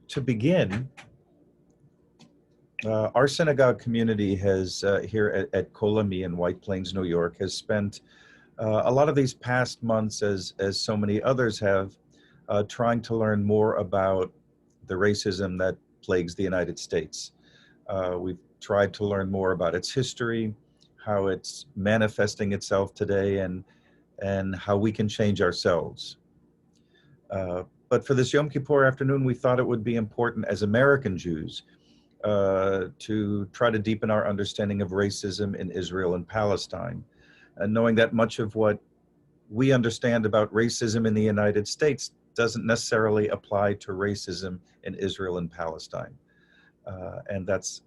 to begin, our synagogue community has, here at Kolami in White Plains, New York, has spent a lot of these past months, as so many others have, trying to learn more about the racism that plagues the United States. We've tried to learn more about its history, how it's manifesting itself today, and how we can change ourselves. But for this Yom Kippur afternoon, we thought it would be important as American Jews to try to deepen our understanding of racism in Israel and Palestine, and knowing that much of what we understand about racism in the United States doesn't necessarily apply to racism in Israel and Palestine. And that's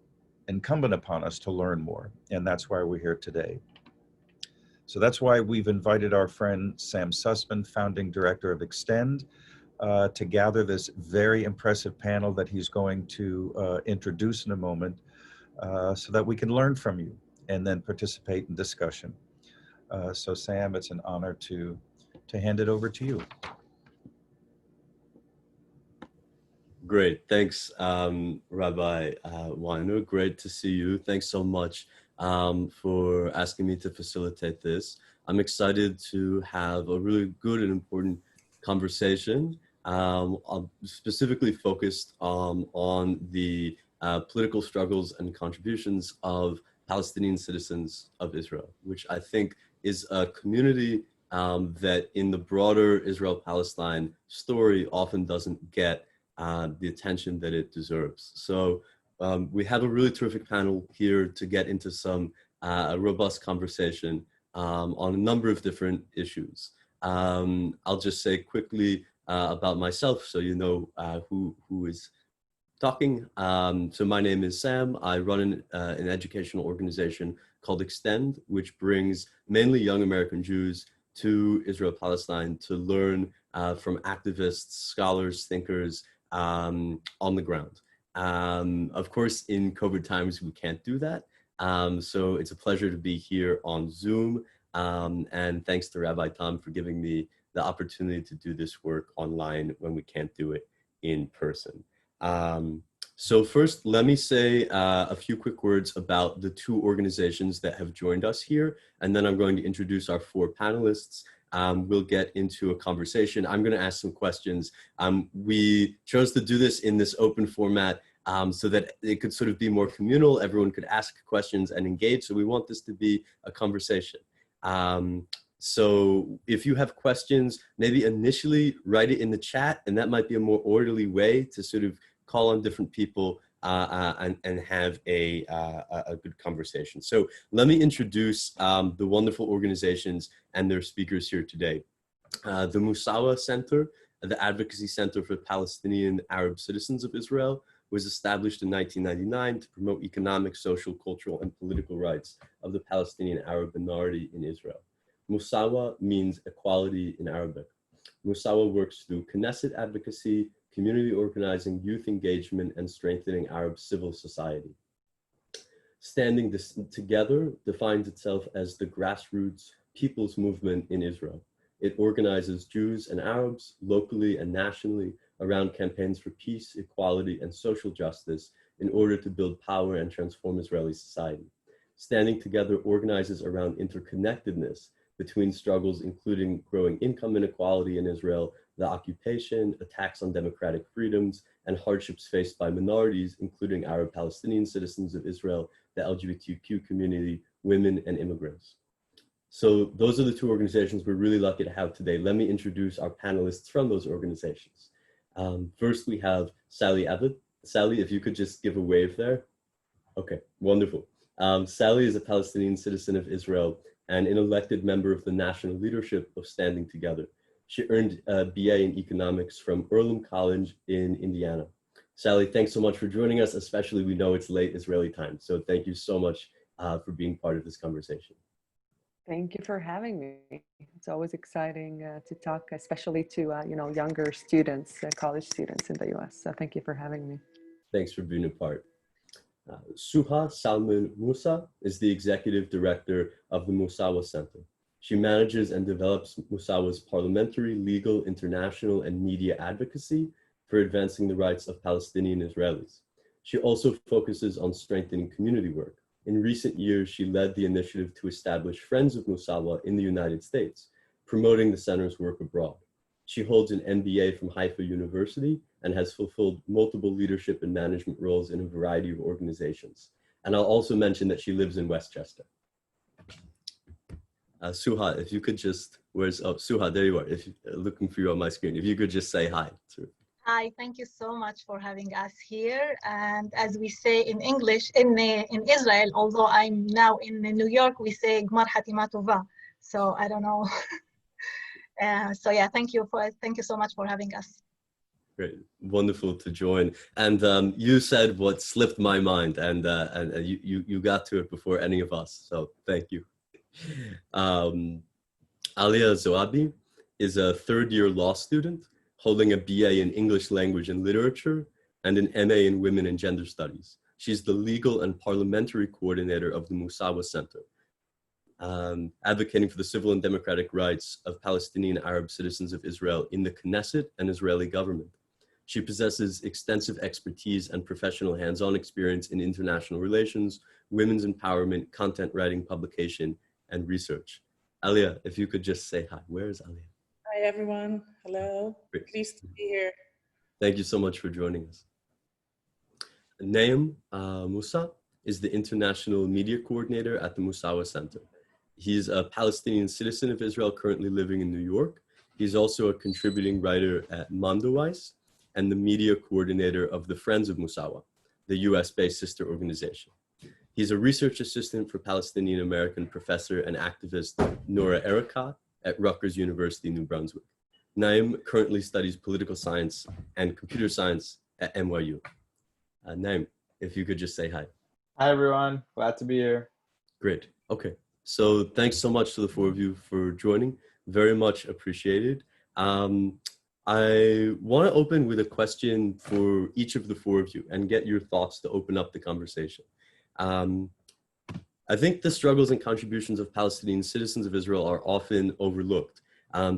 incumbent upon us to learn more, and that's why we're here today. So that's why we've invited our friend Sam Sussman, founding director of Extend, to gather this very impressive panel that he's going to introduce in a moment, so that we can learn from you and then participate in discussion. So Sam, it's an honor to hand it over to you. Great, thanks, Rabbi Weiner. Great to see you. Thanks so much for asking me to facilitate this. I'm excited to have a really good and important conversation, specifically focused on the political struggles and contributions of Palestinian citizens of Israel, which I think is a community that in the broader Israel-Palestine story often doesn't get the attention that it deserves. So we have a really terrific panel here to get into some robust conversation on a number of different issues. I'll just say quickly about myself so you know who is talking. So my name is Sam. I run an educational organization called Extend, which brings mainly young American Jews to Israel-Palestine to learn from activists, scholars, thinkers on the ground. Of course, in COVID times, we can't do that. So it's a pleasure to be here on Zoom. And thanks to Rabbi Tom for giving me the opportunity to do this work online when we can't do it in person. So first, let me say a few quick words about the two organizations that have joined us here, and then I'm going to introduce our four panelists. We'll get into a conversation. I'm going to ask some questions. We chose to do this in this open format so that it could sort of be more communal. Everyone could ask questions and engage. So we want this to be a conversation. So if you have questions, maybe initially write it in the chat, and that might be a more orderly way to sort of call on different people and have a good conversation. So let me introduce the wonderful organizations and their speakers here today. The Mossawa Center, the Advocacy Center for Palestinian Arab Citizens of Israel, was established in 1999 to promote economic, social, cultural, and political rights of the Palestinian Arab minority in Israel. Mossawa means equality in Arabic. Mossawa works through Knesset advocacy, community organizing, youth engagement, and strengthening Arab civil society. Standing this together defines itself as the grassroots people's movement in Israel. It organizes Jews and Arabs locally and nationally around campaigns for peace, equality, and social justice in order to build power and transform Israeli society. Standing together organizes around interconnectedness between struggles including growing income inequality in Israel, the occupation, attacks on democratic freedoms, and hardships faced by minorities, including Arab Palestinian citizens of Israel, the LGBTQ community, women, and immigrants. So those are the two organizations we're really lucky to have today. Let me introduce our panelists from those organizations. First, we have Sally Abbott. Sally, if you could just give a wave there. Okay, wonderful. Sally is a Palestinian citizen of Israel and an elected member of the national leadership of Standing Together. She earned a BA in economics from Earlham College in Indiana. Sally, thanks so much for joining us, especially we know it's late Israeli time. So thank you so much for being part of this conversation. Thank you for having me. It's always exciting to talk, especially to younger students, college students in the U.S. So thank you for having me. Thanks for being a part. Suha Salman Musa is the executive director of the Mossawa Center. She manages and develops Mossawa's parliamentary, legal, international, and media advocacy for advancing the rights of Palestinian Israelis. She also focuses on strengthening community work. In recent years, she led the initiative to establish Friends of Mossawa in the United States, promoting the center's work abroad. She holds an MBA from Haifa University and has fulfilled multiple leadership and management roles in a variety of organizations. And I'll also mention that she lives in Westchester. Suha, if you could just, Suha, there you are, looking for you on my screen. If you could just say hi. Hi, thank you so much for having us here. And as we say in English, in Israel, although I'm now in New York, we say Gmar Hatima Tova. So I don't know. So yeah, thank you so much for having us. Great, wonderful to join. And you said what slipped my mind, and you got to it before any of us. So thank you. Alia Zoabi is a third-year law student holding a BA in English Language and Literature and an MA in Women and Gender Studies. She's the legal and parliamentary coordinator of the Mossawa Center, advocating for the civil and democratic rights of Palestinian Arab citizens of Israel in the Knesset and Israeli government. She possesses extensive expertise and professional hands-on experience in international relations, women's empowerment, content writing, publication, and research. Alia, if you could just say hi. Where is Alia? Hi, everyone. Hello. Great. Pleased to be here. Thank you so much for joining us. Naim Musa is the International Media Coordinator at the Mossawa Center. He's a Palestinian citizen of Israel currently living in New York. He's also a contributing writer at Mondoweiss and the media coordinator of the Friends of Mossawa, the US-based sister organization. He's a research assistant for Palestinian American professor and activist Nora Erekat at Rutgers University, New Brunswick. Naim currently studies political science and computer science at NYU. Naim, if you could just say hi. Hi, everyone. Glad to be here. Great. Okay. So thanks so much to the four of you for joining. Very much appreciated. I want to open with a question for each of the four of you and get your thoughts to open up the conversation. I think the struggles and contributions of Palestinian citizens of Israel are often overlooked.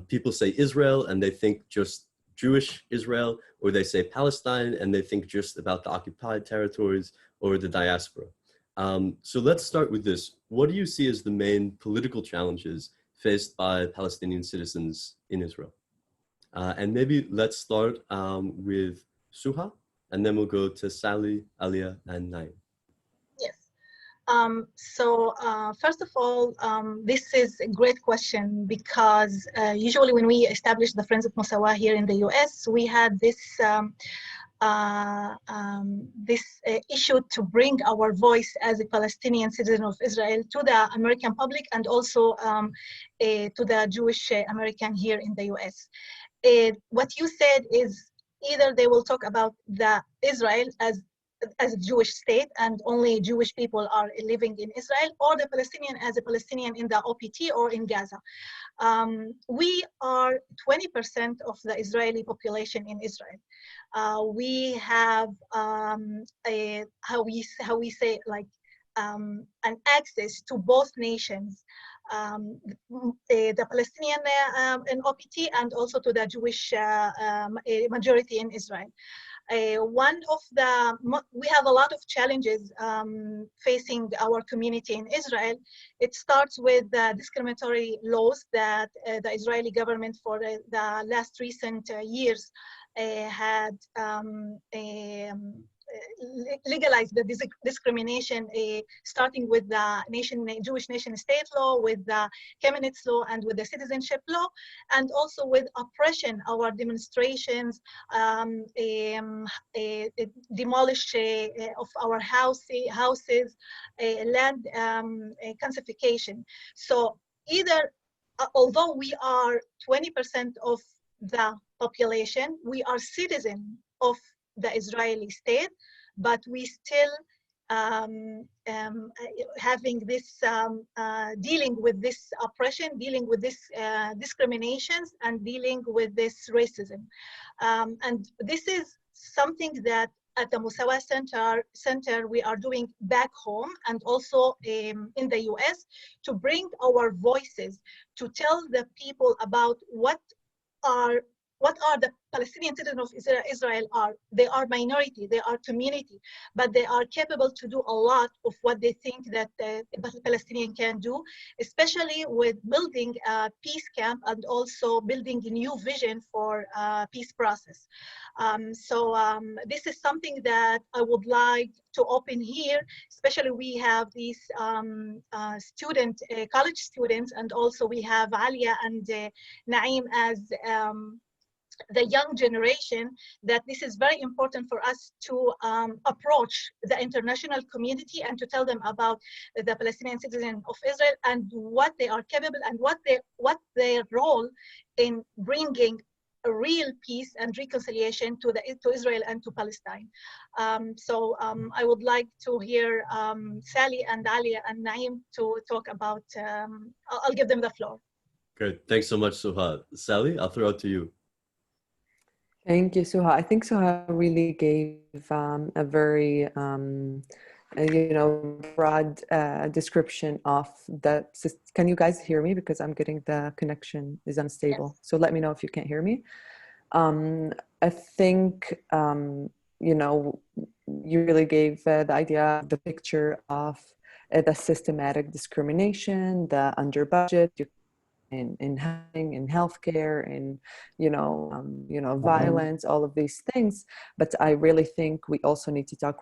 People say Israel and they think just Jewish Israel, or they say Palestine and they think just about the occupied territories or the diaspora. So let's start with this. What do you see as the main political challenges faced by Palestinian citizens in Israel? And maybe let's start with Suha, and then we'll go to Sally, Alia, and Naim. Yes. First of all, this is a great question because usually when we established the Friends of Mossawa here in the US, we had this issue to bring our voice as a Palestinian citizen of Israel to the American public and also to the Jewish American here in the US. What you said is either they will talk about the Israel as a Jewish state and only Jewish people are living in Israel, or the Palestinian as a Palestinian in the OPT or in Gaza. We are 20% of the Israeli population in Israel. We have how we say like an access to both nations, the Palestinian in OPT and also to the Jewish majority in Israel. We have a lot of challenges facing our community in Israel. It starts with the discriminatory laws that the Israeli government for the last recent years had legalized the discrimination, starting with the Jewish nation-state law, with the Kamenetz law, and with the citizenship law, and also with oppression. Our demonstrations, demolish of our houses, land confication. So either, although we are 20% of the population, we are citizens of the Israeli state, but we still having this dealing with this oppression, dealing with this discriminations, and dealing with this racism. And this is something that at the Mossawa Center we are doing back home and also in the US to bring our voices to tell the people about what are what are the Palestinian citizens of Israel are? They are minority, they are community, but they are capable to do a lot of what they think that the Palestinian can do, especially with building a peace camp and also building a new vision for peace process. This is something that I would like to open here, especially we have these college students, and also we have Alia and Naeem as the young generation, that this is very important for us to approach the international community and to tell them about the Palestinian citizens of Israel and what they are capable and what their role in bringing a real peace and reconciliation to Israel and to Palestine. I would like to hear Sally and Alia and Naeem to talk about, I'll give them the floor. Great. Thanks so much, Suha. Sally, I'll throw it to you. Thank you, Suha. I think Suha really gave a very, broad description of the. Can you guys hear me? Because I'm getting the connection is unstable. Yes. So let me know if you can't hear me. I think, you really gave the idea, the picture of the systematic discrimination, the under budget, in housing, in healthcare, in violence, all of these things. But I really think we also need to talk,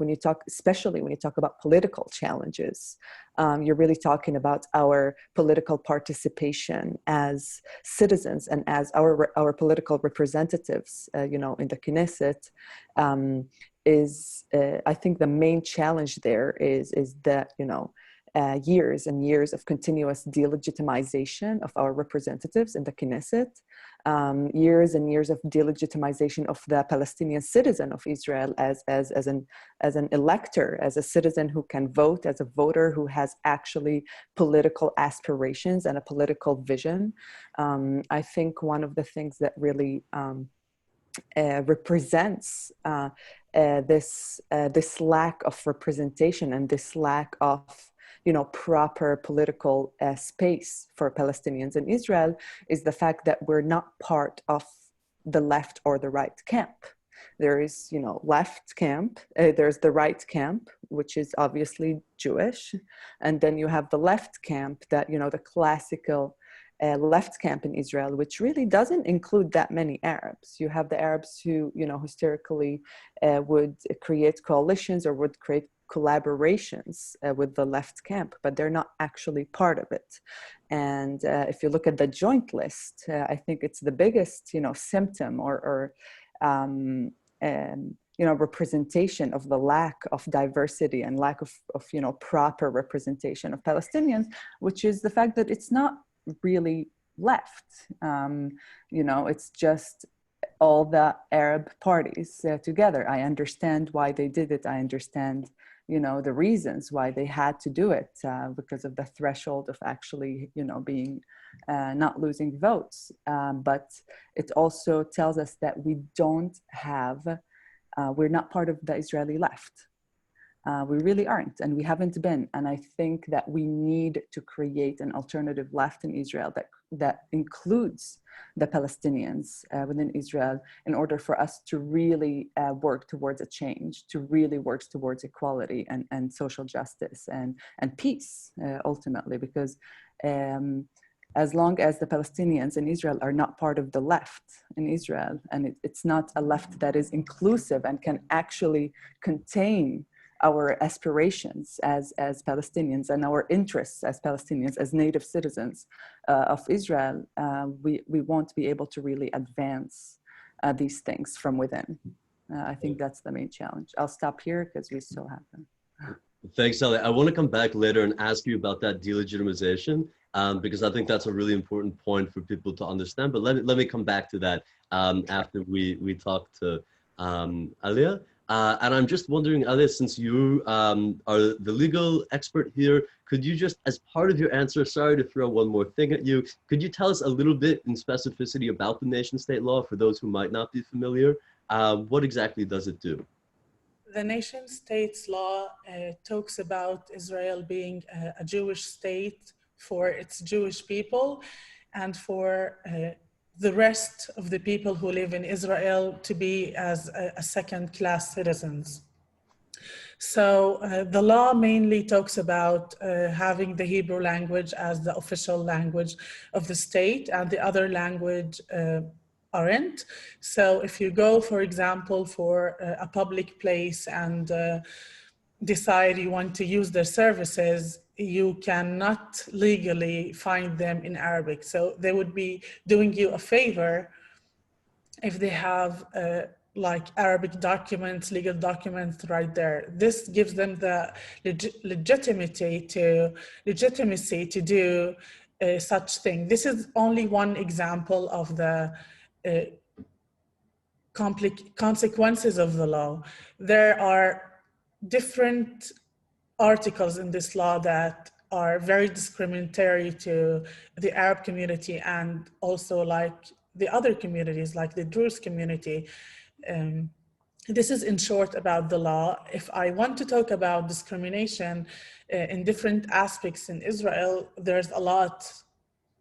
especially when you talk about political challenges, you're really talking about our political participation as citizens and as our political representatives, in the Knesset. I think the main challenge there is that, years and years of continuous delegitimization of our representatives in the Knesset, years and years of delegitimization of the Palestinian citizen of Israel as an elector, as a citizen who can vote, as a voter who has actually political aspirations and a political vision. I think one of the things that really represents this lack of representation and this lack of proper political space for Palestinians in Israel is the fact that we're not part of the left or the right camp. There is, left camp, there's the right camp, which is obviously Jewish. And then you have the left camp that, the classical left camp in Israel, which really doesn't include that many Arabs. You have the Arabs who, historically would create coalitions or would create collaborations with the left camp, but they're not actually part of it. And if you look at the joint list, I think it's the biggest, symptom or representation of the lack of diversity and lack of proper representation of Palestinians, which is the fact that it's not really left. It's just all the Arab parties together. I understand why they did it. I understand, the reasons why they had to do it, because of the threshold of actually, being not losing votes. But it also tells us that we're not part of the Israeli left. We really aren't, and we haven't been. And I think that we need to create an alternative left in Israel that includes the Palestinians within Israel in order for us to really work towards a change, to really work towards equality and social justice and peace, ultimately, because as long as the Palestinians in Israel are not part of the left in Israel, and it's not a left that is inclusive and can actually contain our aspirations as Palestinians and our interests as Palestinians, as native citizens of Israel, we won't be able to really advance these things from within. I think that's the main challenge. I'll stop here because we still have them. Thanks, Sally. I want to come back later and ask you about that delegitimization, because I think that's a really important point for people to understand. But let me come back to that after we talk to Alia. And I'm just wondering, Alia, since you are the legal expert here, could you just, as part of your answer, sorry to throw one more thing at you, could you tell us a little bit in specificity about the nation-state law for those who might not be familiar? What exactly does it do? The nation states law talks about Israel being a Jewish state for its Jewish people and for the rest of the people who live in Israel to be as a second-class citizens. So the law mainly talks about having the Hebrew language as the official language of the state, and the other language aren't. So if you go, for example, for a public place and decide you want to use their services, you cannot legally find them in Arabic. So they would be doing you a favor if they have like Arabic documents, legal documents right there. This gives them the legitimacy to do such thing. This is only one example of the consequences of the law. There are different articles in this law that are very discriminatory to the Arab community and also like the other communities, like the Druze community. This is in short about the law. If I want to talk about discrimination in different aspects in Israel, there's a lot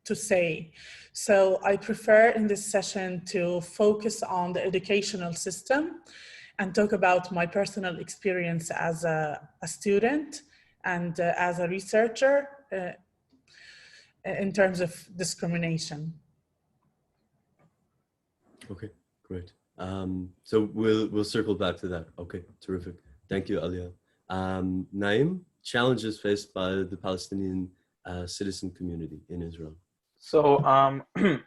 to say. So I prefer in this session to focus on the educational system and talk about my personal experience as a student and as a researcher in terms of discrimination. Okay, great. So we'll circle back to that. Okay, terrific. Thank you, Alia. Naim, challenges faced by the Palestinian citizen community in Israel. So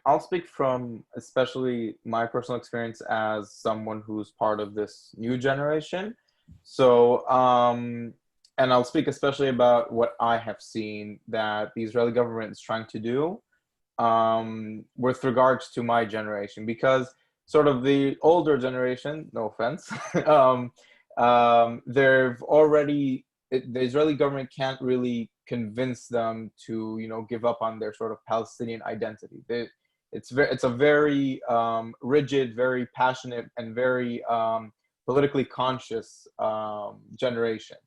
I'll speak from especially my personal experience as someone who's part of this new generation. So, and I'll speak especially about what I have seen that the Israeli government is trying to do with regards to my generation, because sort of the older generation, no offense, they've already, the Israeli government can't really convince them to, you know, give up on their sort of Palestinian identity. It's a very rigid, very passionate, and very politically conscious generation.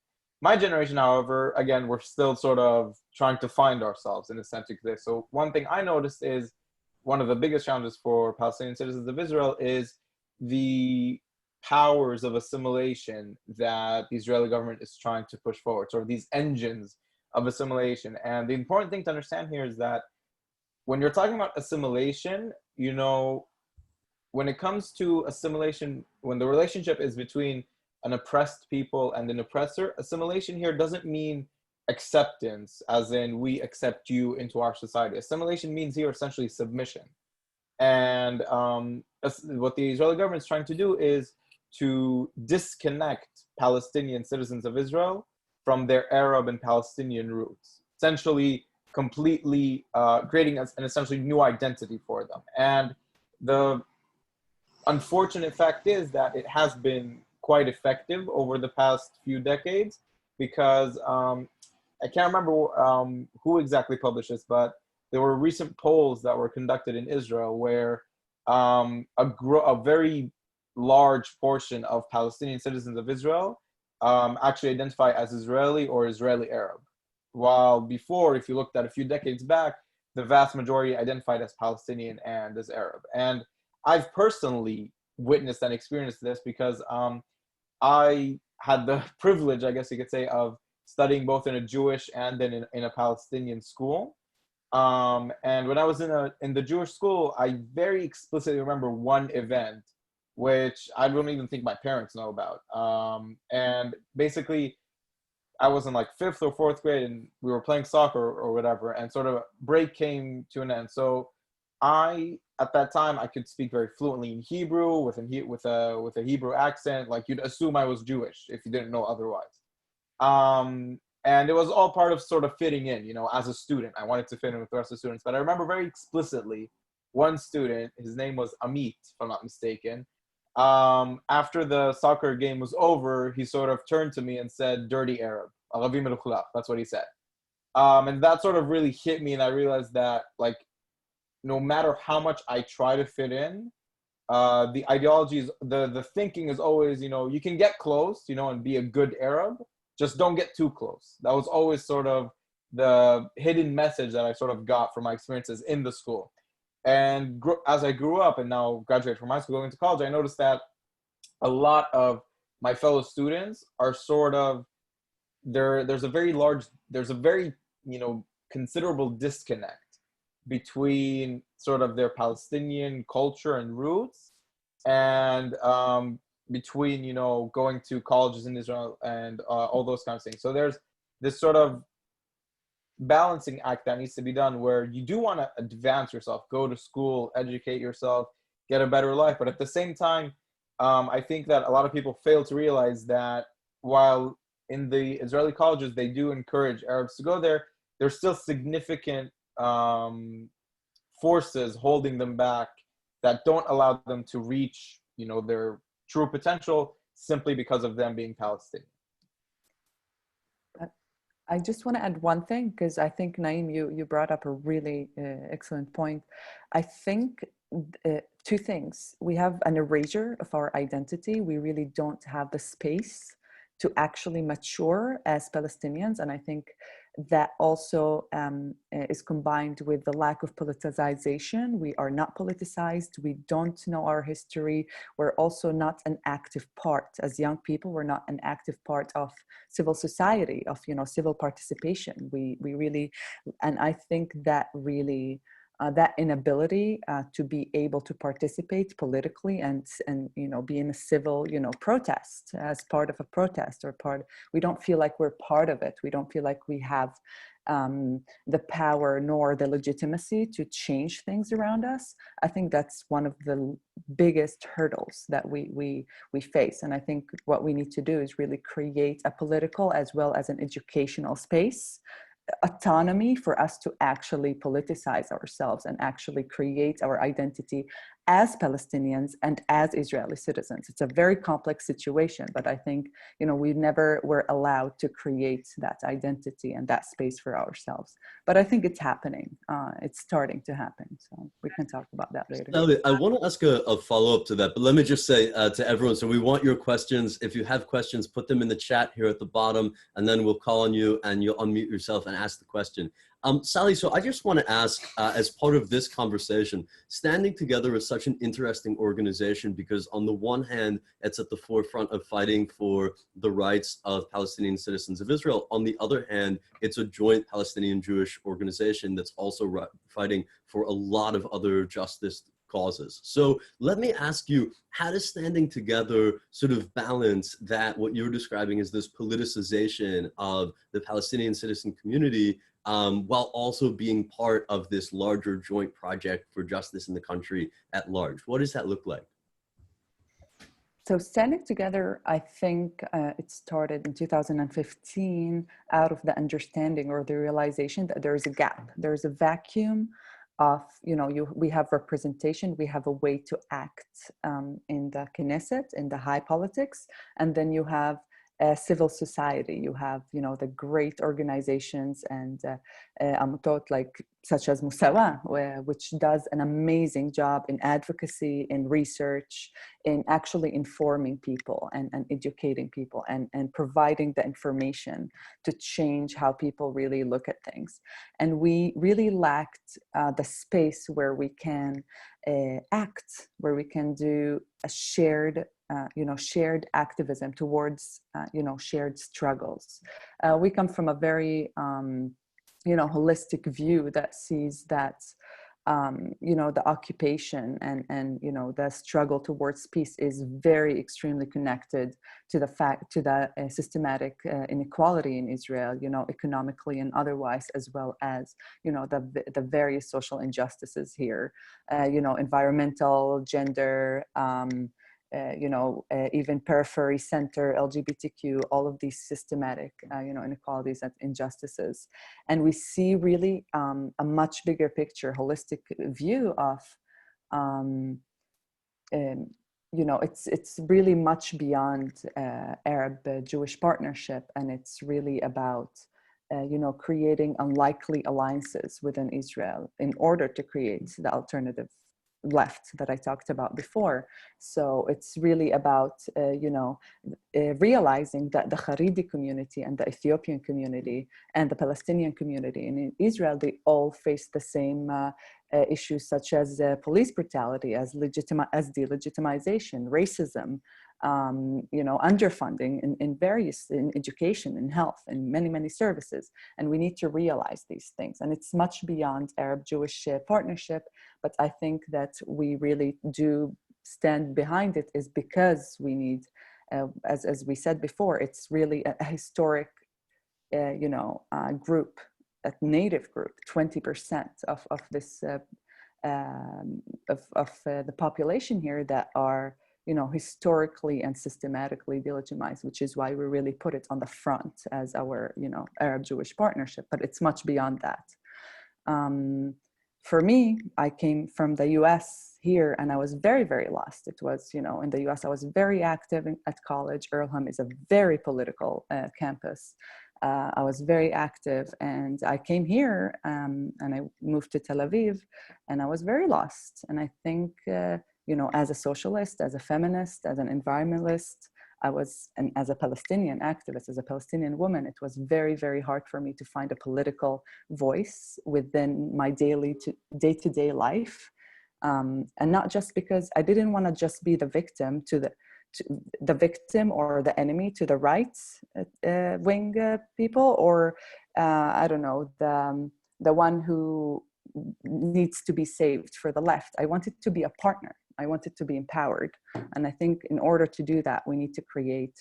My generation, however, again, we're still sort of trying to find ourselves in a sense of this. So one thing I noticed is one of the biggest challenges for Palestinian citizens of Israel is the powers of assimilation that the Israeli government is trying to push forward, sort of these engines of assimilation. And the important thing to understand here is that when you're talking about assimilation, you know, when it comes to assimilation, when the relationship is between an oppressed people and an oppressor, assimilation here doesn't mean acceptance, as in we accept you into our society. Assimilation means here essentially submission. And what the Israeli government is trying to do is to disconnect Palestinian citizens of Israel from their Arab and Palestinian roots, essentially completely creating an essentially new identity for them. And the unfortunate fact is that it has been quite effective over the past few decades, because I can't remember who exactly published this, but there were recent polls that were conducted in Israel where a very large portion of Palestinian citizens of Israel actually identify as Israeli or Israeli Arab. While before, if you looked at a few decades back, the vast majority identified as Palestinian and as Arab. And I've personally witnessed and experienced this because I had the privilege, I guess you could say, of studying both in a Jewish and then in a Palestinian school. And when I was in the Jewish school, I very explicitly remember one event which I don't even think my parents know about. And basically, I was in like 5th or 4th grade, and we were playing soccer or whatever, and sort of break came to an end. So at that time, I could speak very fluently in Hebrew with a Hebrew accent. Like you'd assume I was Jewish if you didn't know otherwise. And it was all part of sort of fitting in, you know, as a student. I wanted to fit in with the rest of the students. But I remember very explicitly one student, his name was Amit, if I'm not mistaken. After the soccer game was over, he sort of turned to me and said, "Dirty Arab." That's what he said. And that sort of really hit me, and I realized that, like, no matter how much I try to fit in, the ideology is, the thinking is always, you know, you can get close, you know, and be a good Arab, just don't get too close. That was always sort of the hidden message that I sort of got from my experiences in the school. And as I grew up and now graduated from high school, going to college, I noticed that a lot of my fellow students are sort of there's a very considerable disconnect between sort of their Palestinian culture and roots and between going to colleges in Israel and all those kinds of things. So there's this sort of balancing act that needs to be done where you do want to advance yourself, go to school, educate yourself, get a better life, but at the same time, I think that a lot of people fail to realize that while in the Israeli colleges they do encourage Arabs to go there, there's still significant forces holding them back that don't allow them to reach their true potential simply because of them being Palestinian. I just want to add one thing, because I think, Naeem, you brought up a really excellent point. I think two things. We have an erasure of our identity. We really don't have the space to actually mature as Palestinians. And I think that also is combined with the lack of politicization. We are not politicized. We don't know our history. We're also not an active part. As young people, we're not an active part of civil society, of civil participation. We really, and I think that really, that inability to be able to participate politically and be in a civil protest as part of a protest we don't feel like we're part of it. We don't feel like we have the power nor the legitimacy to change things around us. I think that's one of the biggest hurdles that we face. And I think what we need to do is really create a political as well as an educational space, autonomy for us to actually politicize ourselves and actually create our identity as Palestinians and as Israeli citizens. It's a very complex situation, but I think, we never were allowed to create that identity and that space for ourselves. But I think it's happening. It's starting to happen. So we can talk about that later. Sally, I want to ask a follow-up to that, but let me just say to everyone, so we want your questions. If you have questions, put them in the chat here at the bottom, and then we'll call on you and you'll unmute yourself and ask the question. Sally, so I just want to ask, as part of this conversation, Standing Together is such an interesting organization because on the one hand, it's at the forefront of fighting for the rights of Palestinian citizens of Israel. On the other hand, it's a joint Palestinian-Jewish organization that's also fighting for a lot of other justice causes. So let me ask you, how does Standing Together sort of balance that, what you're describing as this politicization of the Palestinian citizen community, while also being part of this larger joint project for justice in the country at large? What does that look like? So Standing Together, I think it started in 2015 out of the understanding or the realization that there is a gap. There is a vacuum of, we have representation, we have a way to act in the Knesset, in the high politics, and then you have civil society. You have, the great organizations and Amutot such as Mossawa, which does an amazing job in advocacy, in research, in actually informing people and educating people and providing the information to change how people really look at things. And we really lacked the space where we can act, where we can do a shared activism towards, shared struggles. We come from a very, holistic view that sees that, the occupation and the struggle towards peace is very extremely connected to the systematic inequality in Israel, economically and otherwise, as well as, the various social injustices here, environmental, gender, even periphery, center, LGBTQ, all of these systematic, inequalities and injustices. And we see really a much bigger picture, holistic view of, it's really much beyond Arab-Jewish partnership. And it's really about, creating unlikely alliances within Israel in order to create the alternative left that I talked about before. So it's really about, realizing that the Haredi community and the Ethiopian community and the Palestinian community in Israel, they all face the same issues such as police brutality, as delegitimization, racism, underfunding in education, in health, in many, many services. And we need to realize these things. And it's much beyond Arab-Jewish partnership, but I think that we really do stand behind it is because we need, as we said before, it's really a historic, group, a native group, 20% of this, of the population here that are, historically and systematically delegitimized, which is why we really put it on the front as our, Arab-Jewish partnership, but it's much beyond that. For me, I came from the US here and I was very, very lost. It was, in the US, I was very active at college. Earlham is a very political campus. I was very active and I came here and I moved to Tel Aviv and I was very lost. And I think, as a socialist, as a feminist, as an environmentalist, and as a Palestinian activist, as a Palestinian woman, it was very, very hard for me to find a political voice within my day-to-day life. And not just because I didn't want to just be the victim the victim or the enemy to the right wing people, or I don't know, the one who needs to be saved for the left. I wanted to be a partner. I wanted to be empowered. And I think in order to do that, we need to create,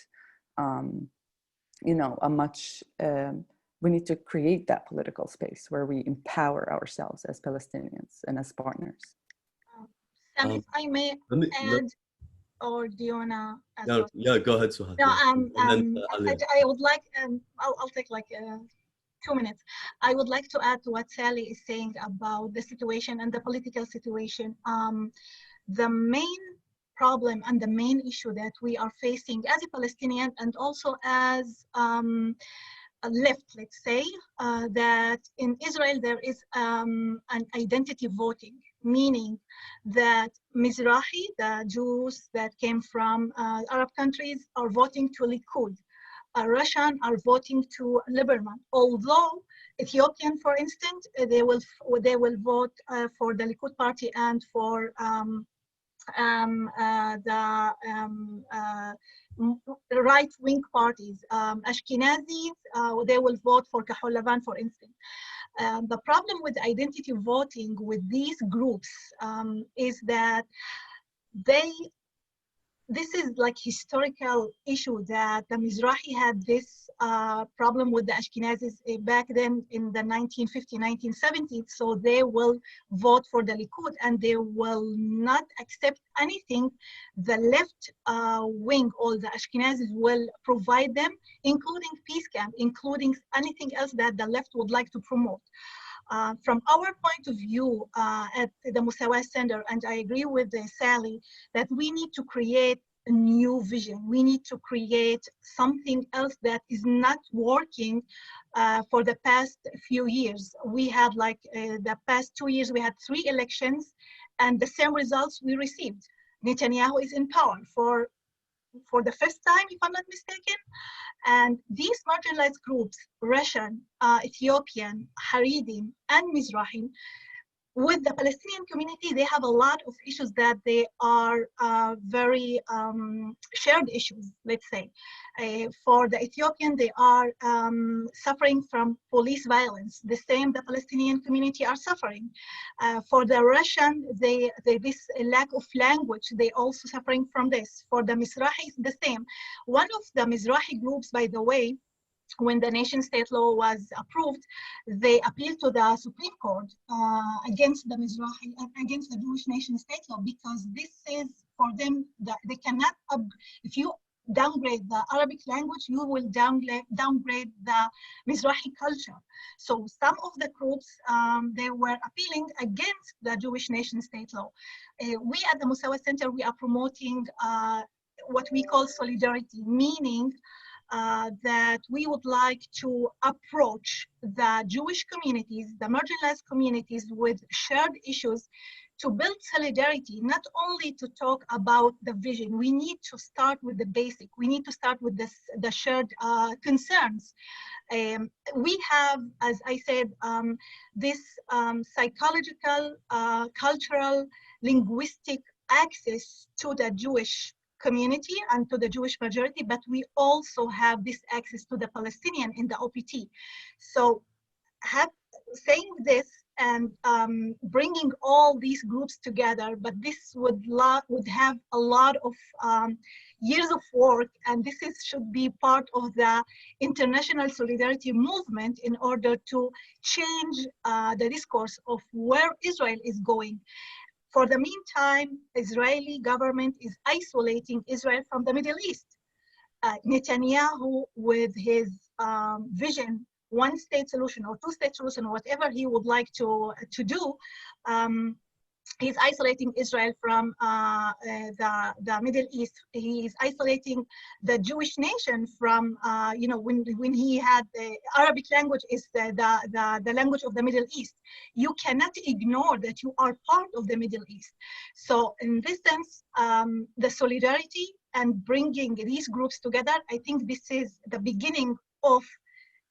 we need to create that political space where we empower ourselves as Palestinians and as partners. Sam, if I may add, or do you wanna? Yeah, go ahead, Suhad. No, I would like, I'll take like 2 minutes. I would like to add to what Sally is saying about the situation and the political situation. The main problem and the main issue that we are facing as a Palestinian and also as a left, let's say, that in Israel there is an identity voting, meaning that Mizrahi, the Jews that came from Arab countries, are voting to Likud. Russian are voting to Lieberman. Although Ethiopian, for instance, they will vote for the Likud party and for the right-wing parties. Ashkenazis, they will vote for Kahol Lavan, for instance. The problem with identity voting with these groups is that this is like historical issue that the Mizrahi had this problem with the Ashkenazis back then in the 1950s, 1970s. So they will vote for the Likud and they will not accept anything the left wing or the Ashkenazis will provide them, including peace camp, including anything else that the left would like to promote. From our point of view at the Mossawa Center, and I agree with Sally, that we need to create a new vision. We need to create something else that is not working for the past few years. We had like the past 2 years, we had 3 elections and the same results we received. Netanyahu is in power for the first time, if I'm not mistaken. And these marginalized groups, Russian, Ethiopian, Haredim, and Mizrahim, with the Palestinian community, they have a lot of issues that they are very shared issues, let's say. For the Ethiopian, they are suffering from police violence. The same the Palestinian community are suffering. For the Russian, this lack of language, they also suffering from this. For the Mizrahi, the same. One of the Mizrahi groups, by the way, when the nation state law was approved, they appealed to the Supreme Court against the Mizrahi, against the Jewish nation state law, because this is for them that they cannot, if you downgrade the Arabic language, you will downgrade the Mizrahi culture. So some of the groups, they were appealing against the Jewish nation state law. We at the Mossawa Center, we are promoting what we call solidarity, meaning that we would like to approach the Jewish communities, the marginalized communities with shared issues to build solidarity, not only to talk about the vision. We need to start with the basic. We need to start with this, the shared concerns. We have, as I said, this psychological, cultural, linguistic access to the Jewish community and to the Jewish majority, but we also have this access to the Palestinian in the OPT. So saying this and bringing all these groups together, but this would have a lot of years of work, and this should be part of the international solidarity movement in order to change the discourse of where Israel is going. For the meantime, Israeli government is isolating Israel from the Middle East. Netanyahu, with his vision, one-state solution or two-state solution, whatever he would like to do, he's isolating Israel from the Middle East. He is isolating the Jewish nation from, when he had the Arabic language is the language of the Middle East. You cannot ignore that you are part of the Middle East. So in this sense, the solidarity and bringing these groups together, I think this is the beginning of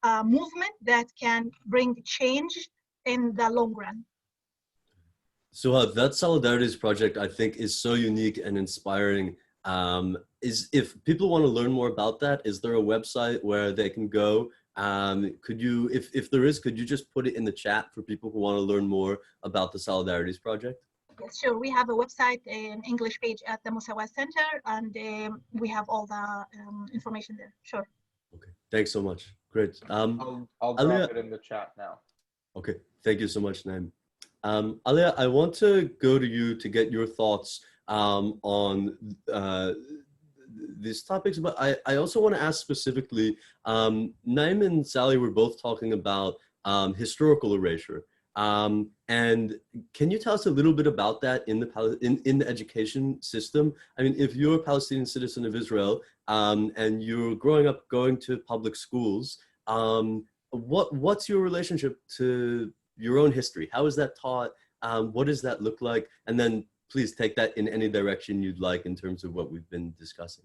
a movement that can bring change in the long run. So that Solidarities project, I think, is so unique and inspiring. If people want to learn more about that, is there a website where they can go? Could you, if there is, could you just put it in the chat for people who want to learn more about the Solidarities project? Yes, sure. We have a website, an English page at the Mossawa Center, and we have all the information there. Sure. Okay, thanks so much. Great. I'll drop it in the chat now. Okay, thank you so much, Naim. Alia, I want to go to you to get your thoughts on these topics, but I also want to ask specifically, Naim and Sally were both talking about historical erasure. And can you tell us a little bit about that in the education system? I mean, if you're a Palestinian citizen of Israel and you're growing up going to public schools, what's your relationship to your own history? How is that taught? What does that look like? And then please take that in any direction you'd like in terms of what we've been discussing.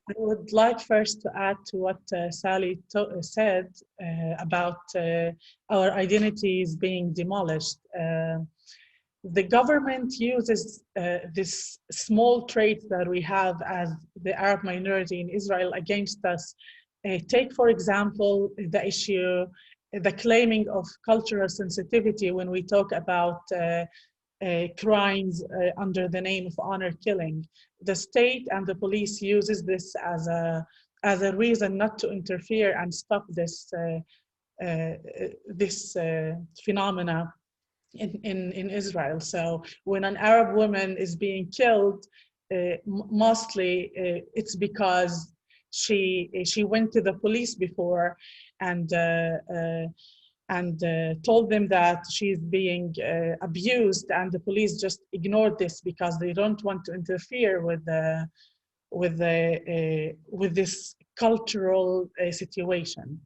I would like first to add to what Sally said about our identities being demolished. The government uses this small trait that we have as the Arab minority in Israel against us. Take, for example, the issue, the claiming of cultural sensitivity when we talk about crimes under the name of honor killing. The state and the police uses this as a reason not to interfere and stop this phenomena in Israel. So when an Arab woman is being killed, mostly it's because she went to the police before and told them that she's being abused, and the police just ignored this because they don't want to interfere with this cultural situation.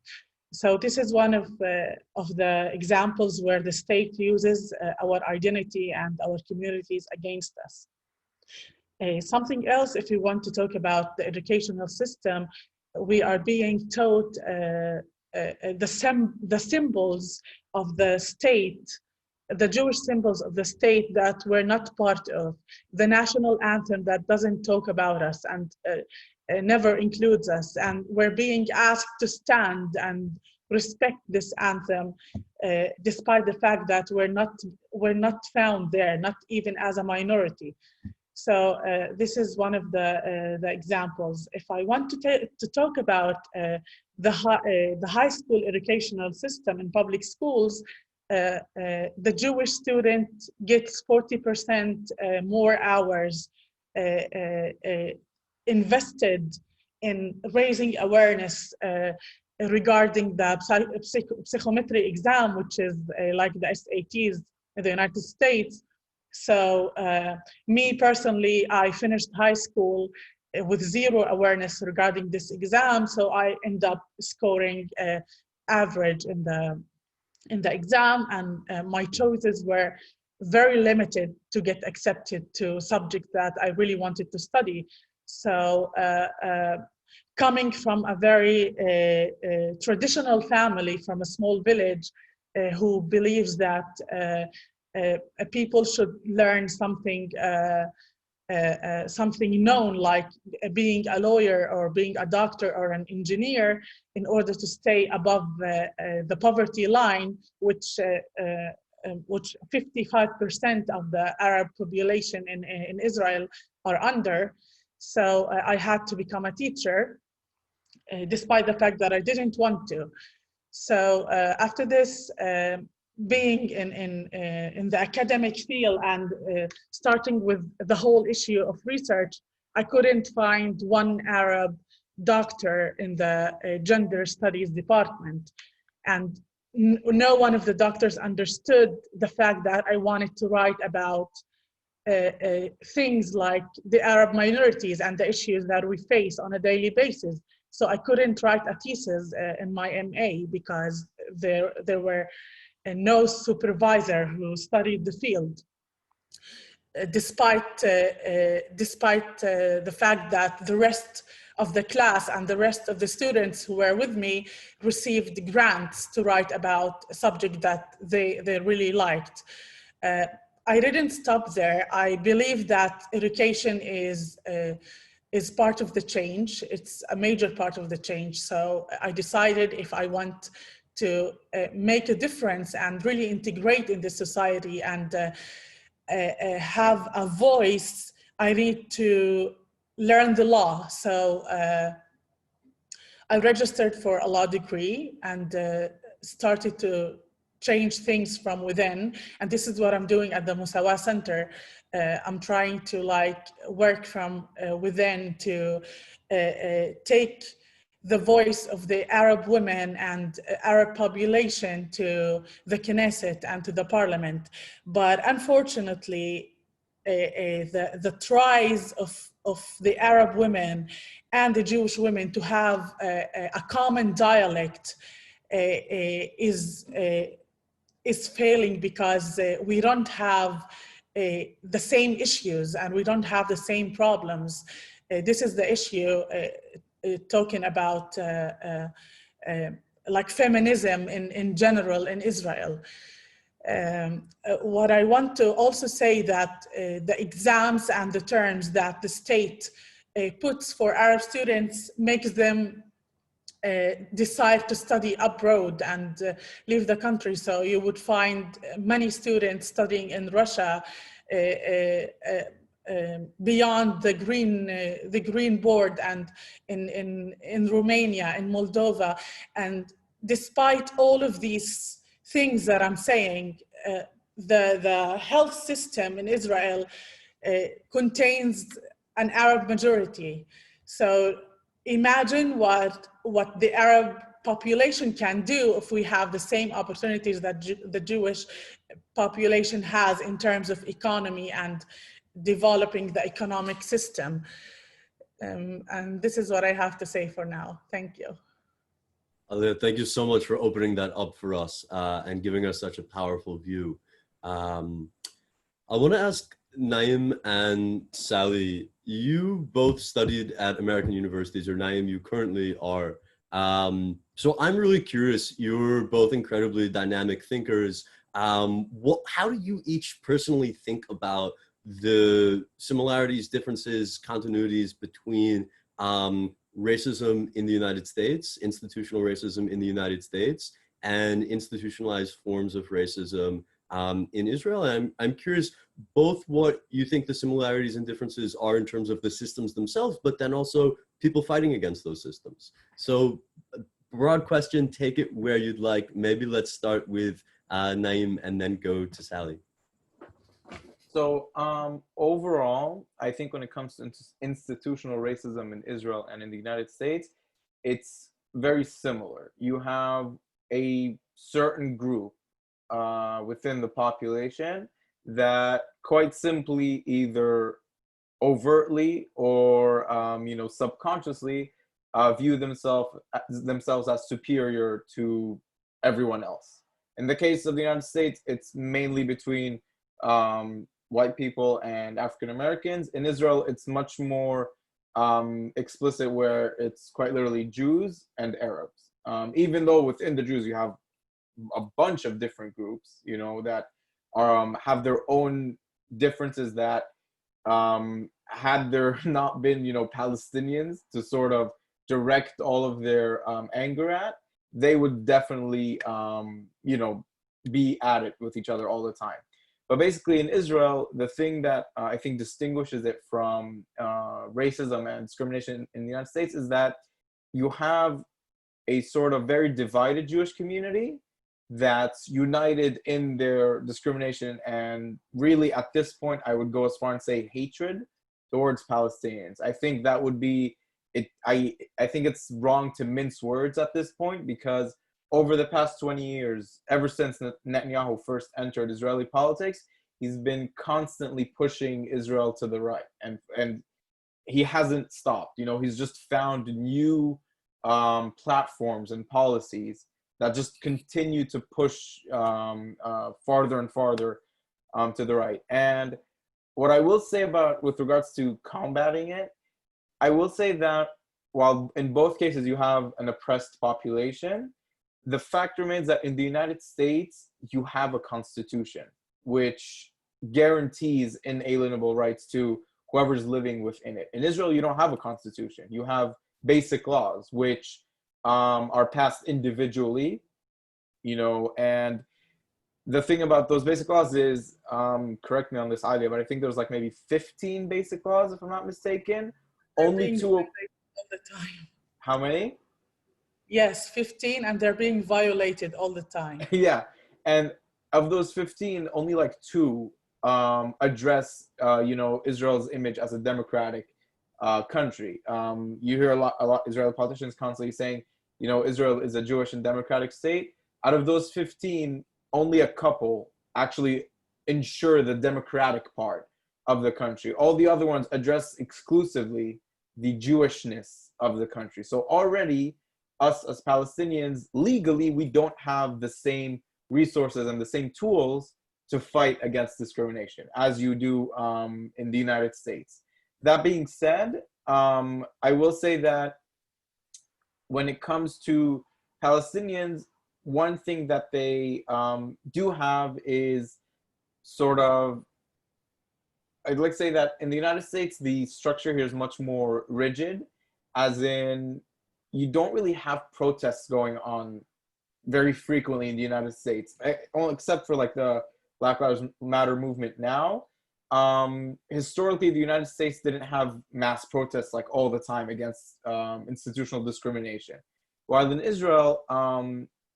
So this is one of the examples where the state uses our identity and our communities against us. Something else, if we want to talk about the educational system, we are being taught the symbols of the state, the Jewish symbols of the state that we're not part of, the national anthem that doesn't talk about us and never includes us, and we're being asked to stand and respect this anthem, despite the fact that we're not found there, not even as a minority. So this is one of the examples. If I want to talk about the high school educational system in public schools, the Jewish student gets 40% more hours invested in raising awareness regarding the psychometry exam, which is like the SATs in the United States. So me personally, I finished high school with zero awareness regarding this exam, so I end up scoring average in the exam, and my choices were very limited to get accepted to subjects that I really wanted to study. So coming from a very traditional family from a small village who believes that people should learn something something known like being a lawyer or being a doctor or an engineer in order to stay above the poverty line, which 55% of the Arab population in Israel are under. So I had to become a teacher, despite the fact that I didn't want to. So after this, being in the academic field and starting with the whole issue of research, I couldn't find one Arab doctor in the gender studies department. And no one of the doctors understood the fact that I wanted to write about things like the Arab minorities and the issues that we face on a daily basis. So I couldn't write a thesis in my MA because there were no supervisor who studied the field. Despite the fact that the rest of the class and the rest of the students who were with me received grants to write about a subject that they really liked. I didn't stop there. I believe that education is part of the change. It's a major part of the change. So I decided if I want to make a difference and really integrate in the society and have a voice, I need to learn the law. So I registered for a law degree and started to change things from within. And this is what I'm doing at the Mossawa Center. I'm trying to work from within to take the voice of the Arab women and Arab population to the Knesset and to the parliament. But unfortunately, the tries of the Arab women and the Jewish women to have a common dialect is failing because we don't have the same issues and we don't have the same problems. This is the issue talking about like feminism in general in Israel. What I want to also say that the exams and the terms that the state puts for Arab students makes them decide to study abroad and leave the country. So you would find many students studying in Russia beyond the green board and in Romania, in Moldova. And despite all of these things that I'm saying, the health system in Israel contains an Arab majority. So imagine what the Arab population can do if we have the same opportunities that the Jewish population has in terms of economy and developing the economic system. And this is what I have to say for now. Thank you. Alia, thank you so much for opening that up for us and giving us such a powerful view. I want to ask Naim and Sally, you both studied at American universities, or Naim, you currently are. So I'm really curious, you're both incredibly dynamic thinkers. How do you each personally think about the similarities, differences, continuities between racism in the United States, institutional racism in the United States, and institutionalized forms of racism in Israel? And I'm curious both what you think the similarities and differences are in terms of the systems themselves, but then also people fighting against those systems. So broad question, take it where you'd like. Maybe let's start with Naim and then go to Sally. So overall, I think when it comes to institutional racism in Israel and in the United States, it's very similar. You have a certain group within the population that quite simply either overtly or subconsciously view themselves as superior to everyone else. In the case of the United States, it's mainly between white people and African Americans. In Israel, it's much more explicit, where it's quite literally Jews and Arabs. Even though within the Jews you have a bunch of different groups, you know, that have their own differences, that had there not been, you know, Palestinians to sort of direct all of their anger at, they would definitely, you know, be at it with each other all the time. But basically in Israel, the thing that I think distinguishes it from racism and discrimination in the United States is that you have a sort of very divided Jewish community that's united in their discrimination, and really at this point I would go as far and say hatred towards Palestinians. I think that would be it. I think it's wrong to mince words at this point, because over the past 20 years, ever since Netanyahu first entered Israeli politics, he's been constantly pushing Israel to the right, and he hasn't stopped. You know, he's just found new platforms and policies that just continue to push farther and farther to the right. And what I will say about, with regards to combating it, I will say that while in both cases you have an oppressed population, the fact remains that in the United States, you have a constitution which guarantees inalienable rights to whoever's living within it. In Israel, you don't have a constitution. You have basic laws, which are passed individually, you know, and the thing about those basic laws is, correct me on this idea, but I think there's like maybe 15 basic laws, if I'm not mistaken. Only two. All the time. How many? Yes, 15, and they're being violated all the time. Yeah, and of those 15, only like two address, you know, Israel's image as a democratic country. You hear a lot Israeli politicians constantly saying, you know, Israel is a Jewish and democratic state. Out of those 15, only a couple actually ensure the democratic part of the country. All the other ones address exclusively the Jewishness of the country. So already, us as Palestinians, legally, we don't have the same resources and the same tools to fight against discrimination as you do in the United States. That being said, I will say that when it comes to Palestinians, one thing that they do have is sort of, I'd like to say that in the United States, the structure here is much more rigid, as in you don't really have protests going on very frequently in the United States, except for like the Black Lives Matter movement now. Historically, the United States didn't have mass protests like all the time against institutional discrimination. While in Israel,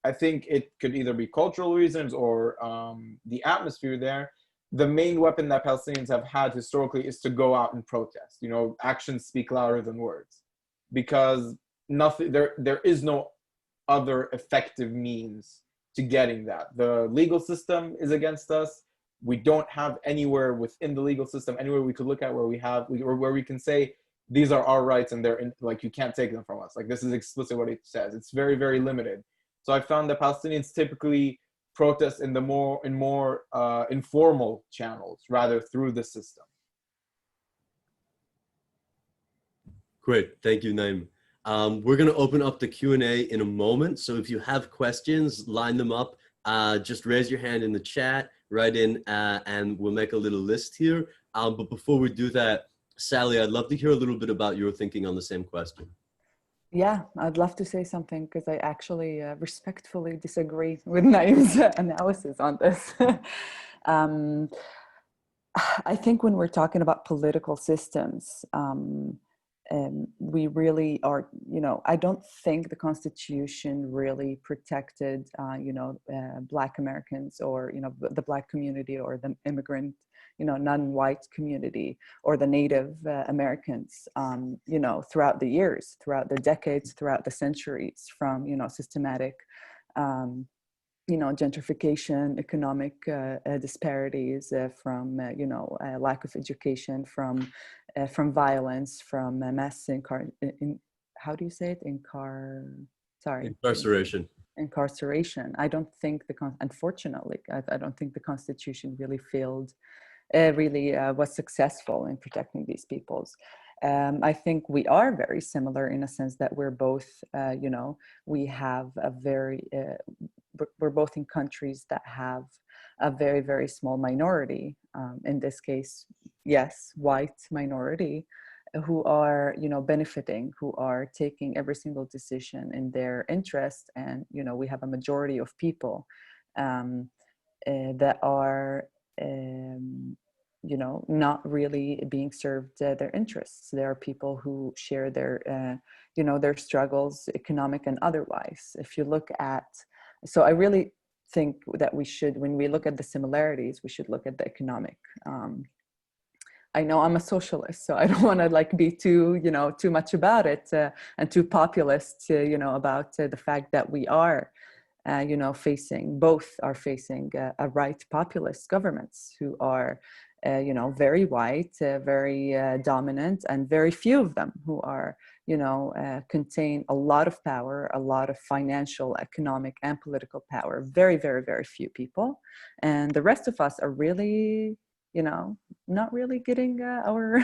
I think it could either be cultural reasons or the atmosphere there. The main weapon that Palestinians have had historically is to go out and protest. You know, actions speak louder than words, because there is no other effective means to getting that. The legal system is against us. We don't have anywhere within the legal system, anywhere we could look at where we can say these are our rights and like you can't take them from us. Like, this is explicit what it says. It's very, very limited. So I found that Palestinians typically protest in more informal channels rather through the system. Great, thank you, Naim. We're going to open up the Q&A in a moment. So if you have questions, line them up. Just raise your hand in the chat, write in, and we'll make a little list here. But before we do that, Sally, I'd love to hear a little bit about your thinking on the same question. Yeah, I'd love to say something, because I actually respectfully disagree with Naim's analysis on this. I think when we're talking about political systems, we really are, you know, I don't think the Constitution really protected, Black Americans, or, you know, the Black community, or the immigrant, you know, non-white community, or the Native Americans, you know, throughout the years, throughout the decades, throughout the centuries, from, you know, systematic, you know, gentrification, economic disparities, from, you know, lack of education, from violence, from mass how do you say it? Incarceration. incarceration. I don't think unfortunately, I don't think the Constitution really was successful in protecting these peoples. I think we are very similar in a sense that we're both, we have a we're both in countries that have a very, very small minority. In this case, yes, white minority, who are, benefiting, who are taking every single decision in their interest. And, we have a majority of people that are, not really being served their interests. There are people who share their, their struggles, economic and otherwise. If you look at, so I really think that we should, when we look at the similarities, we should look at the economic. I know I'm a socialist, so I don't want to be too much about it and too populist, about the fact that we are, both are facing a right populist governments who are, very white, very dominant, and very few of them who are, contain a lot of power, a lot of financial, economic, and political power. Very, very, very few people, and the rest of us are really, not really getting our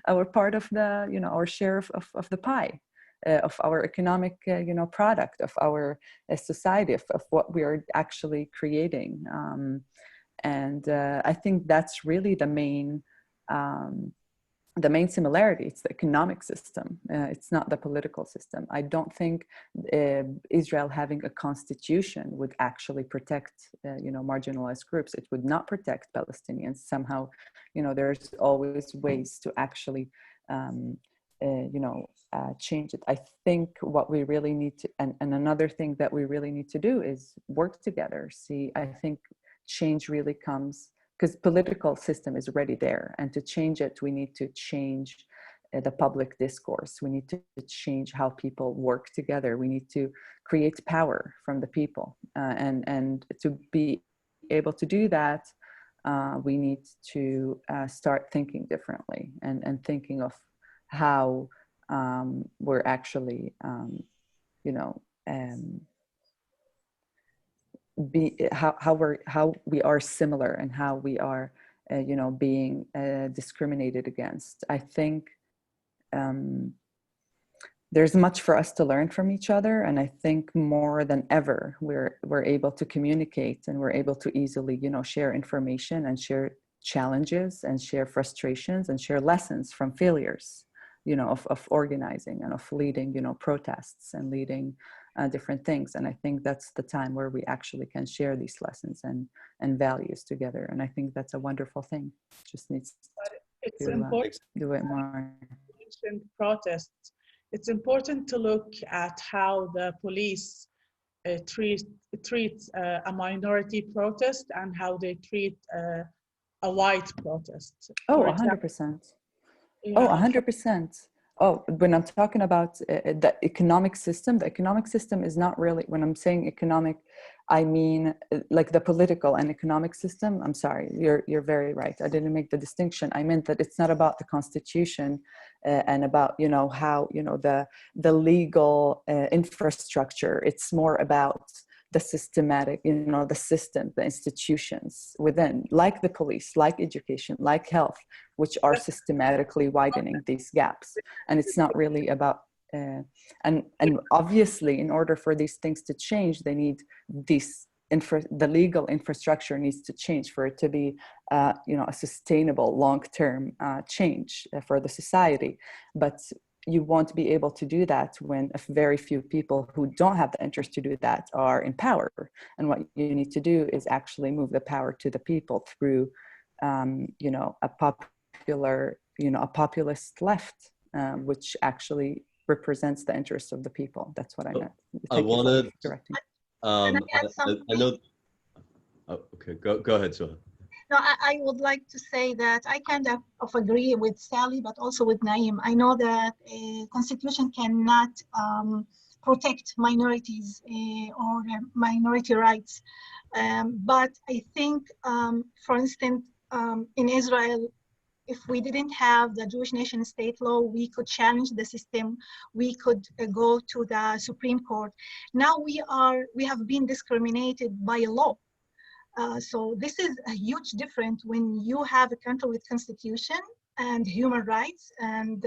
our part of the, our share of the pie, of our economic, product, of our society, of what we are actually creating. And I think that's really the main similarity. It's the economic system. It's not the political system. I don't think Israel having a constitution would actually protect, marginalized groups. It would not protect Palestinians. Somehow, there's always ways to actually, change it. I think what we really need to, and another thing that we really need to do is work together. See, I think change really comes because political system is already there, and to change it, we need to change the public discourse. We need to change how people work together. We need to create power from the people, and to be able to do that, we need to start thinking differently and thinking of how we're actually, how we are similar and how we are, being discriminated against. I think there's much for us to learn from each other, and I think more than ever we're able to communicate, and we're able to easily, share information and share challenges and share frustrations and share lessons from failures, of organizing and of leading, protests and leading different things. And I think that's the time where we actually can share these lessons and values together. And I think that's a wonderful thing. It just needs it's to important do it more. Protests. It's important to look at how the police treat a minority protest and how they treat a white protest. Oh, For example, 100%. yeah, Oh, 100%. Oh, when I'm talking about the economic system is not really, when I'm saying economic, I mean like the political and economic system. I'm sorry, you're very right. I didn't make the distinction. I meant that it's not about the constitution and about, how, the legal infrastructure. It's more about the systematic, the system, the institutions within, like the police, like education, like health, which are systematically widening these gaps. And it's not really about, and obviously in order for these things to change, they need the legal infrastructure needs to change for it to be, a sustainable long-term change for the society. But you won't be able to do that when very few people who don't have the interest to do that are in power. And what you need to do is actually move the power to the people through, a populist left, which actually represents the interests of the people. That's what I meant. I want to correcting. Can I add something? I know. Oh, okay, go ahead, Suha. No, I would like to say that I kind of agree with Sally, but also with Naeem. I know that a constitution cannot protect minorities or minority rights. But I think, for instance, in Israel, if we didn't have the Jewish nation state law, we could challenge the system. We could go to the Supreme Court. Now we have been discriminated by a law. So this is a huge difference when you have a country with constitution and human rights, and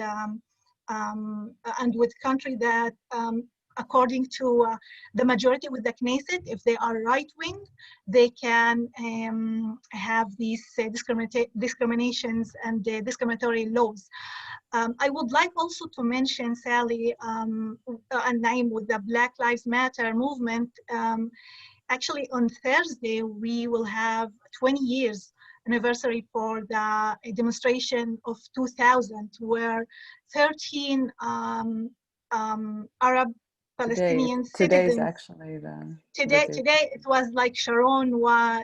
with country that, according to the majority with the Knesset, if they are right wing, they can have these discriminations and discriminatory laws. I would like also to mention, Sally and Naim, with the Black Lives Matter movement. Actually, on Thursday, we will have 20 years anniversary for the demonstration of 2000, where 13 Arab Palestinian today is citizens. actually the Today it was like Sharon was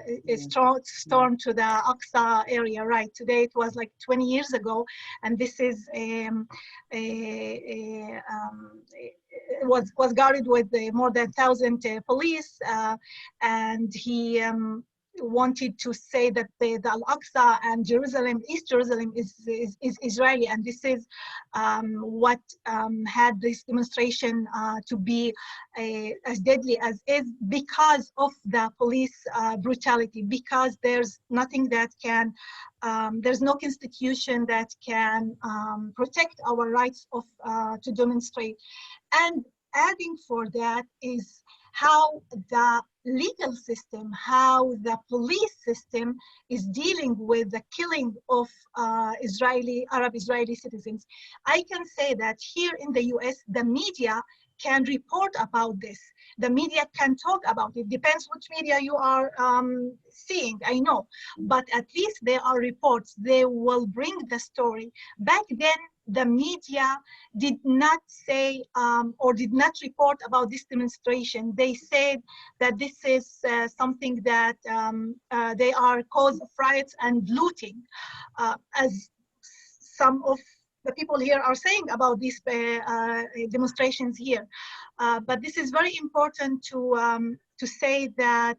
stormed to the Aqsa area, right? Today it was like 20 years ago, and this is was guarded with more than 1,000 police, and he wanted to say that the Al-Aqsa and Jerusalem, East Jerusalem, is Israeli, and this is what had this demonstration to be as deadly as is, because of the police brutality, because there's nothing that can, there's no constitution that can protect our rights of to demonstrate. And adding for that is how the legal system, how the police system is dealing with the killing of Arab Israeli citizens. I can say that here in the US, the media can report about this. The media can talk about it. Depends which media you are seeing, I know. But at least there are reports. They will bring the story. Back then, the media did not say or did not report about this demonstration. They said that this is something that they are cause of riots and looting, as some of the people here are saying about these demonstrations here. But this is very important to say that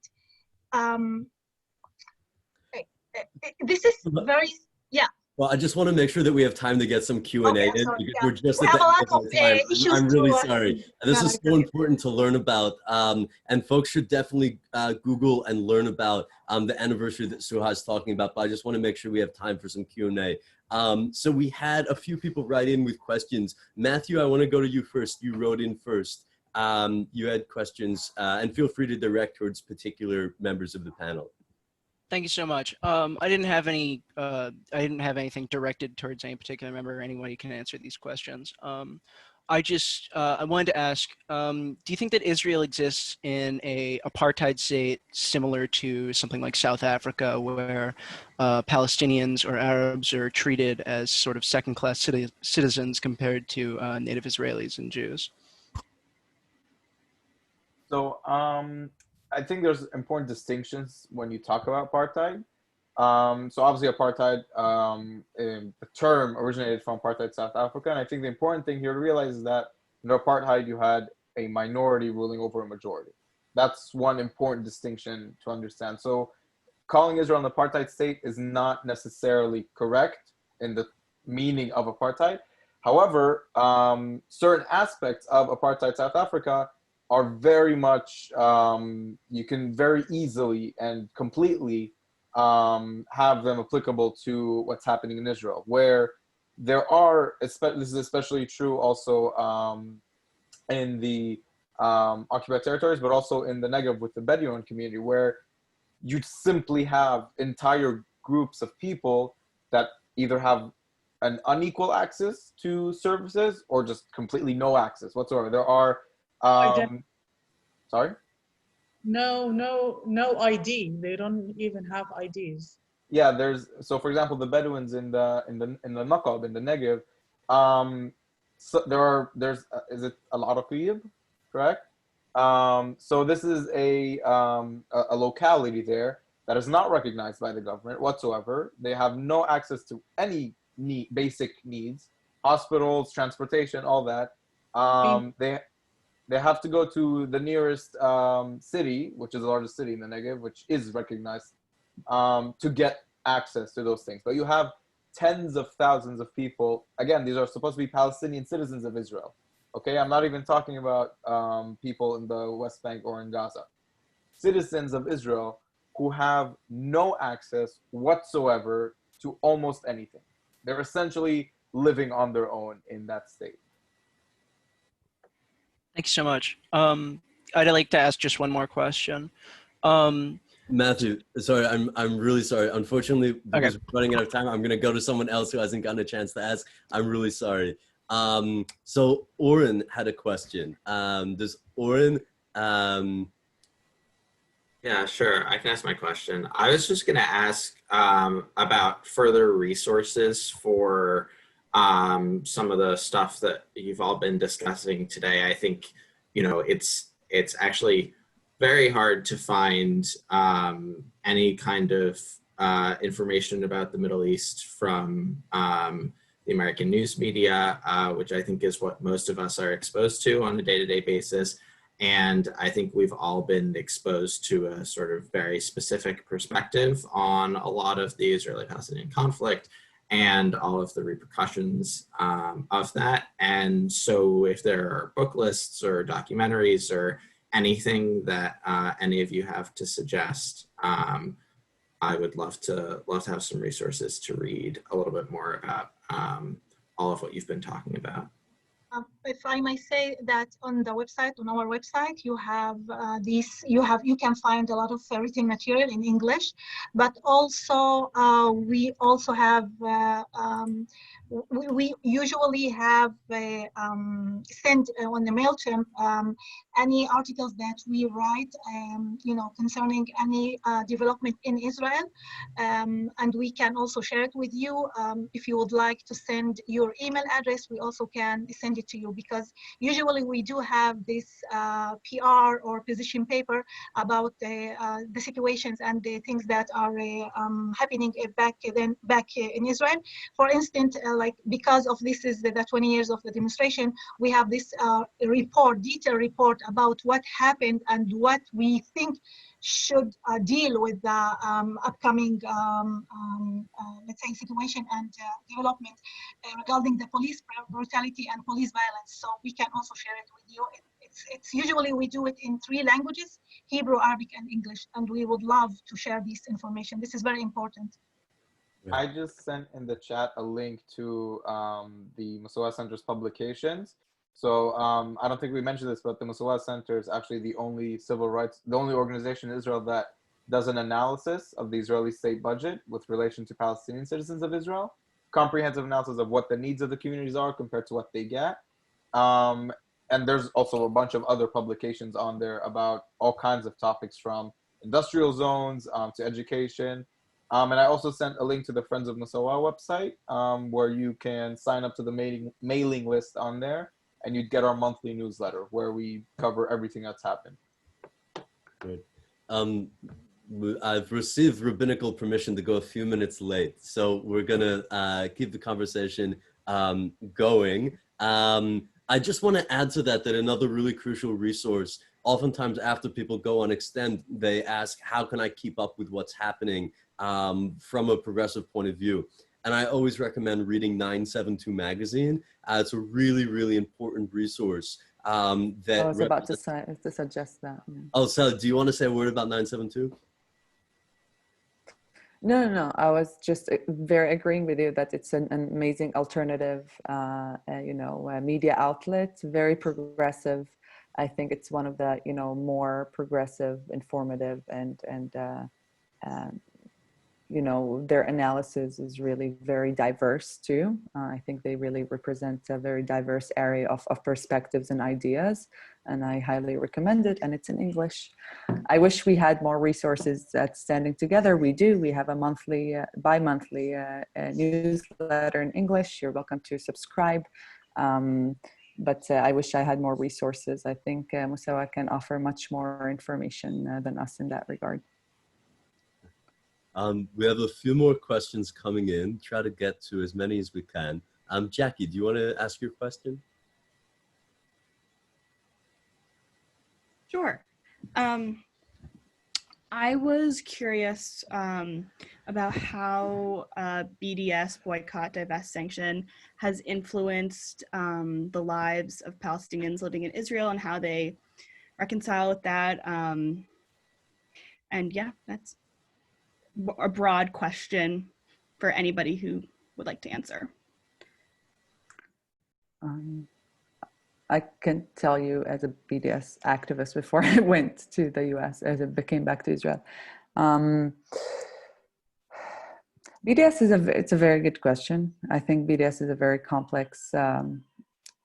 this is very, yeah. Well, I just want to make sure that we have time to get some Q&A okay, in, sorry, because yeah. we're just we at have the a end lot of of our time. issues. I'm really sorry. This is so important to learn about, and folks should definitely Google and learn about the anniversary that Suha is talking about, but I just want to make sure we have time for some Q&A. So we had a few people write in with questions. Matthew, I want to go to you first. You wrote in first. You had questions, and feel free to direct towards particular members of the panel. Thank you so much. I didn't have anything directed towards any particular member or anyone who can answer these questions. I wanted to ask, do you think that Israel exists in a apartheid state similar to something like South Africa, where Palestinians or Arabs are treated as sort of second-class citizens compared to native Israelis and Jews? So I think there's important distinctions when you talk about apartheid. So obviously apartheid, the term originated from apartheid South Africa. And I think the important thing here to realize is that in apartheid, you had a minority ruling over a majority. That's one important distinction to understand. So calling Israel an apartheid state is not necessarily correct in the meaning of apartheid. However, certain aspects of apartheid South Africa are very much, you can very easily and completely have them applicable to what's happening in Israel, where there are, this is especially true also in the occupied territories, but also in the Negev with the Bedouin community, where you simply have entire groups of people that either have an unequal access to services or just completely no access whatsoever. There are sorry? No ID. They don't even have IDs. Yeah, so for example, the Bedouins in the Naqab, in the Negev, so there's is it Al-Araqib, correct? So this is a locality there that is not recognized by the government whatsoever. They have no access to any basic needs, hospitals, transportation, all that. They have to go to the nearest city, which is the largest city in the Negev, which is recognized, to get access to those things. But you have tens of thousands of people. Again, these are supposed to be Palestinian citizens of Israel. Okay, I'm not even talking about people in the West Bank or in Gaza. Citizens of Israel who have no access whatsoever to almost anything. They're essentially living on their own in that state. Thanks so much. I'd like to ask just one more question. Um, Matthew, sorry, I'm really sorry. Unfortunately, because Okay. we're running out of time, I'm going to go to someone else who hasn't gotten a chance to ask. I'm really sorry. So Oren had a question. Does Oren? Yeah, sure. I can ask my question. I was just going to ask about further resources for some of the stuff that you've all been discussing today. I think, it's actually very hard to find any kind of information about the Middle East from the American news media, which I think is what most of us are exposed to on a day-to-day basis. And I think we've all been exposed to a sort of very specific perspective on a lot of the Israeli-Palestinian conflict and all of the repercussions of that. And so if there are book lists or documentaries or anything that any of you have to suggest, I would love to have some resources to read a little bit more about all of what you've been talking about. If I may say that on our website, you have you can find a lot of written material in English, but also we also have we usually have sent on the MailChimp any articles that we write, concerning any development in Israel, and we can also share it with you. If you would like to send your email address, we also can send it to you, because usually we do have this PR or position paper about the situations and the things that are happening back in Israel. For instance, like because of this is the 20 years of the demonstration, we have this detailed report about what happened and what we think should deal with the upcoming, let's say, situation and development regarding the police brutality and police violence. So we can also share it with you. It's usually we do it in 3 languages: Hebrew, Arabic, and English, and we would love to share this information. This is very important. I just sent in the chat a link to the Mossawa Center's publications. So I don't think we mentioned this, but the Mossawa Center is actually the only organization in Israel that does an analysis of the Israeli state budget with relation to Palestinian citizens of Israel. Comprehensive analysis of what the needs of the communities are compared to what they get. And there's also a bunch of other publications on there about all kinds of topics, from industrial zones to education. And I also sent a link to the Friends of Mossawa website, where you can sign up to the mailing list on there, and you'd get our monthly newsletter where we cover everything that's happened. Good. I've received rabbinical permission to go a few minutes late, so we're gonna keep the conversation going. I just want to add to that another really crucial resource, oftentimes after people go on Extend, they ask, how can I keep up with what's happening from a progressive point of view? And I always recommend reading 972 magazine. It's a really, really important resource. That I was about to suggest that. Yeah. Oh, so do you want to say a word about 972? No. I was just very agreeing with you that it's an amazing alternative, media outlet, very progressive. I think it's one of the, more progressive, informative, and their analysis is really very diverse too. I think they really represent a very diverse area of perspectives and ideas, and I highly recommend it, and it's in English. I wish we had more resources at Standing Together. We do. We have a monthly, bi-monthly newsletter in English. You're welcome to subscribe. But I wish I had more resources. I think Mossawa can offer much more information than us in that regard. We have a few more questions coming in. Try to get to as many as we can. Jackie, do you want to ask your question? Sure. I was curious about how BDS, boycott, divest, sanction, has influenced the lives of Palestinians living in Israel and how they reconcile with that. And yeah, that's a broad question for anybody who would like to answer. I can tell you as a BDS activist before I went to the US, as I came back to Israel. BDS it's a very good question. I think BDS is a very complex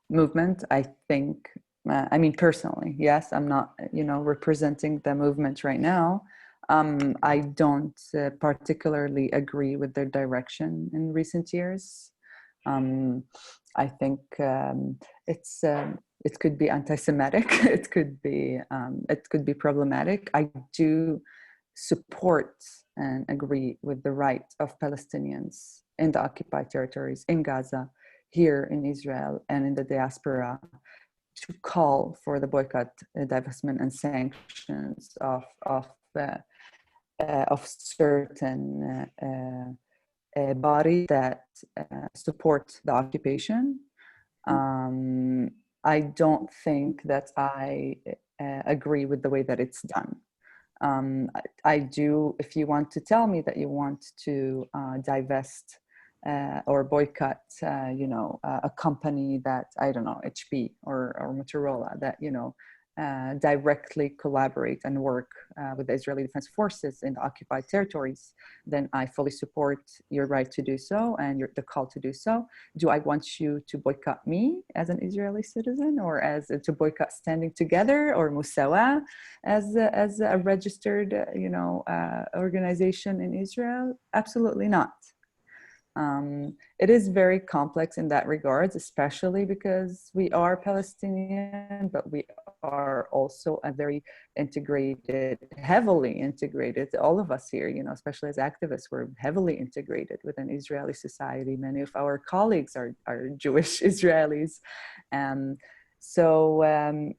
movement. I think, I mean, personally, yes, I'm not, representing the movement right now. I don't particularly agree with their direction in recent years. I think it could be anti-Semitic. It could be problematic. I do support and agree with the right of Palestinians in the occupied territories, in Gaza, here in Israel, and in the diaspora, to call for the boycott, divestment, and sanctions of certain bodies that support the occupation. I don't think that I agree with the way that it's done. I do, if you want to tell me that you want to divest or boycott, a company that, I don't know, HP or Motorola, that, directly collaborate and work with the Israeli Defense Forces in the occupied territories, then I fully support your right to do so and the call to do so. Do I want you to boycott me as an Israeli citizen, or to boycott Standing Together or Mossawa as a registered, organization in Israel? Absolutely not. It is very complex in that regards, especially because we are Palestinian, but we are also a very heavily integrated, all of us here, especially as activists, we're heavily integrated within Israeli society. Many of our colleagues are Jewish Israelis. So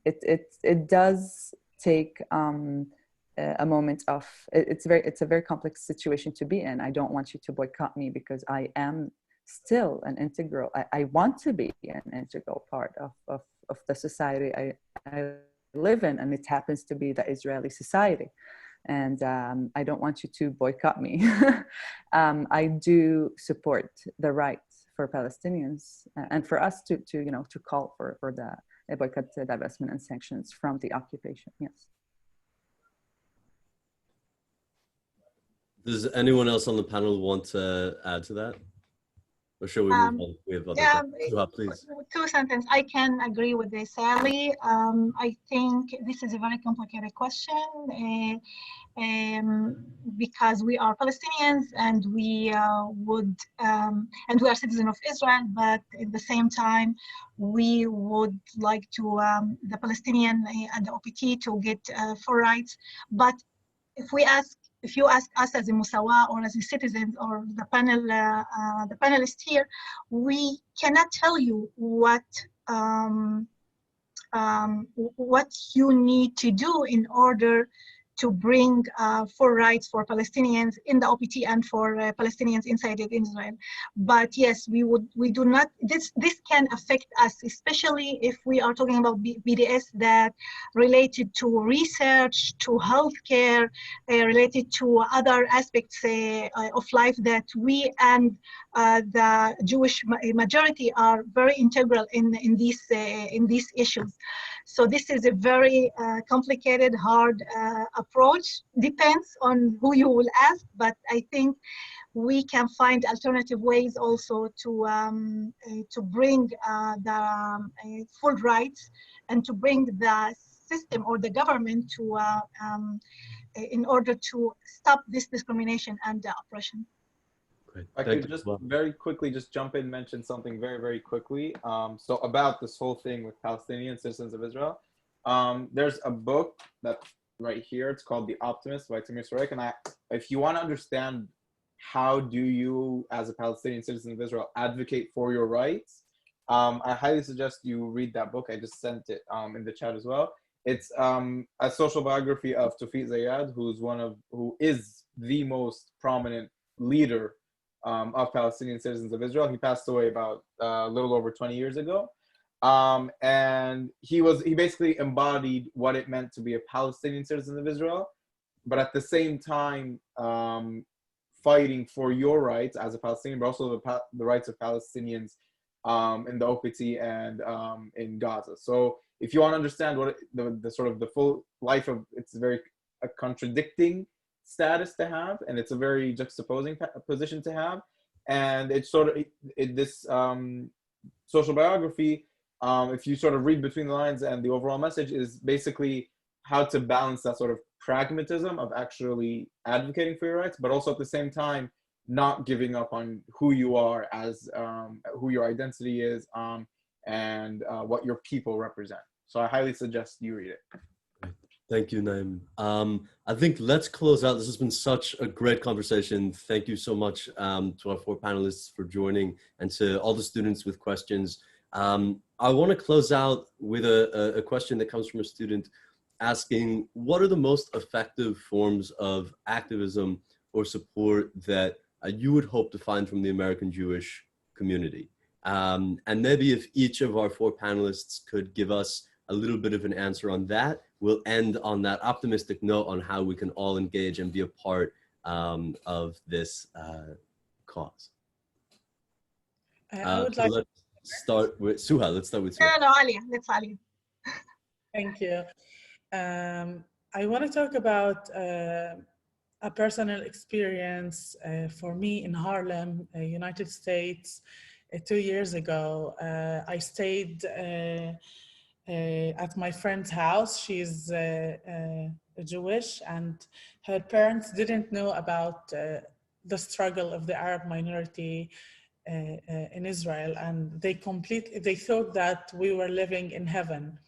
it does take a moment of, it's a very complex situation to be in. I don't want you to boycott me because I am still an integral, I want to be an integral part of the society I live in, and it happens to be the Israeli society. And I don't want you to boycott me. I do support the right for Palestinians and for us to call for the boycott, divestment, and sanctions from the occupation. Yes. Does anyone else on the panel want to add to that? Or shall we move on? We have other please. Two sentences. I can agree with this, Sally. I think this is a very complicated question because we are Palestinians and we and we are citizens of Israel, but at the same time, we would like to the Palestinian and the OPT to get full rights. But if you ask us as a Mossawa or as a citizen or the panelists here, we cannot tell you what you need to do in order to bring full rights for Palestinians in the OPT and for Palestinians inside of Israel. But yes, we do not, this can affect us, especially if we are talking about BDS that related to research, to healthcare, related to other aspects of life that we and the Jewish majority are very integral in these issues. So this is a very complicated, hard approach. Depends on who you will ask, but I think we can find alternative ways also to bring the full rights and to bring the system or the government to in order to stop this discrimination and oppression. Great. I could just very quickly just jump in and mention something very, very quickly. So about this whole thing with Palestinian citizens of Israel. There's a book that right here, it's called The Optimist by Tamir Sorek. And if you want to understand how do you, as a Palestinian citizen of Israel, advocate for your rights, I highly suggest you read that book. I just sent it in the chat as well. It's a social biography of Tawfiq Zayad, who is the most prominent leader of Palestinian citizens of Israel. He passed away about a little over 20 years ago. And he basically embodied what it meant to be a Palestinian citizen of Israel, but at the same time fighting for your rights as a Palestinian, but also the rights of Palestinians in the OPT and in Gaza. So if you want to understand what the sort of the full life of, it's a contradicting status to have, and it's a very juxtaposing position to have, and it's sort of this social biography. If you sort of read between the lines, and the overall message is basically how to balance that sort of pragmatism of actually advocating for your rights, but also at the same time not giving up on who you are as who your identity is, and what your people represent. So I highly suggest you read it. Thank you, Naim. I think let's close out. This has been such a great conversation. Thank you so much to our four panelists for joining, and to all the students with questions. I want to close out with a question that comes from a student asking, what are the most effective forms of activism or support that you would hope to find from the American Jewish community? And maybe if each of our four panelists could give us a little bit of an answer on that, we'll end on that optimistic note on how we can all engage and be a part of this cause. I would so like. let's start with Suha. Let's start with Suha. No, Alia. Let's Alia. Thank you. I want to talk about a personal experience for me in Harlem, United States. 2 years ago, I stayed at my friend's house. She's Jewish, and her parents didn't know about the struggle of the Arab minority in Israel, and they thought that we were living in heaven.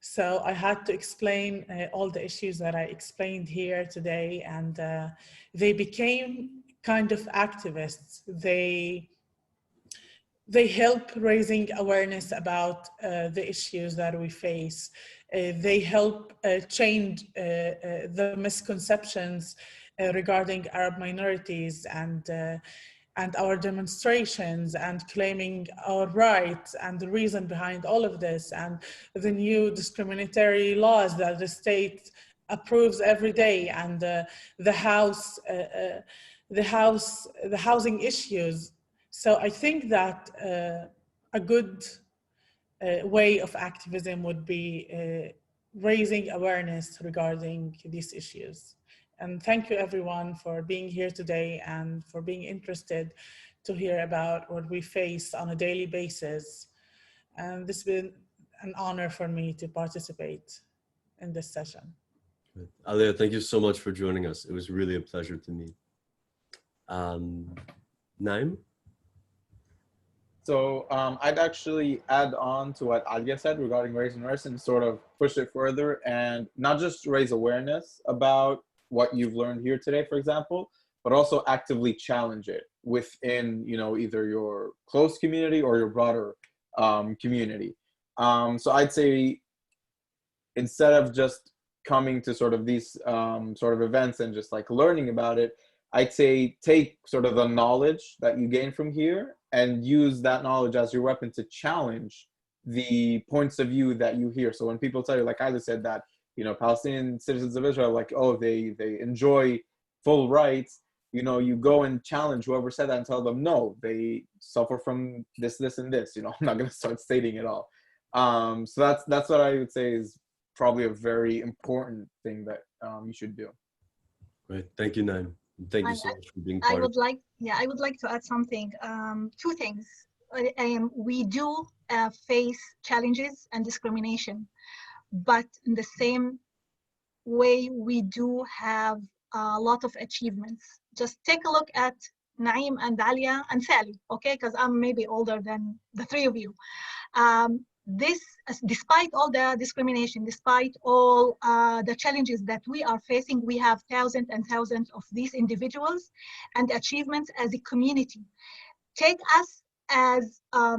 So I had to explain all the issues that I explained here today, and they became kind of activists. They help raising awareness about the issues that we face. They help change the misconceptions regarding Arab minorities, and our demonstrations, and claiming our rights, and the reason behind all of this, and the new discriminatory laws that the state approves every day, and the housing issues. So I think that a good way of activism would be raising awareness regarding these issues. And thank you everyone for being here today and for being interested to hear about what we face on a daily basis. And this has been an honor for me to participate in this session. Alia, thank you so much for joining us. It was really a pleasure to meet. Naim? So I'd actually add on to what Alia said regarding raising awareness, and sort of push it further, and not just raise awareness about what you've learned here today, for example, but also actively challenge it within, either your close community or your broader community. So I'd say, instead of just coming to sort of these sort of events and just like learning about it, I'd say take sort of the knowledge that you gain from here and use that knowledge as your weapon to challenge the points of view that you hear. So when people tell you, like I just said, that Palestinian citizens of Israel, like, oh, they enjoy full rights, you go and challenge whoever said that and tell them, no, they suffer from this, this, and this. I'm not going to start stating it all. So that's what I would say is probably a very important thing that you should do. Great, thank you, Naim. Thank you so much for being part I would like to add something. Two things. We do face challenges and discrimination, but in the same way, we do have a lot of achievements. Just take a look at Naim and Alia and Sally, okay? Because I'm maybe older than the three of you. Despite all the discrimination, despite all the challenges that we are facing, we have thousands and thousands of these individuals and achievements as a community. Take us as a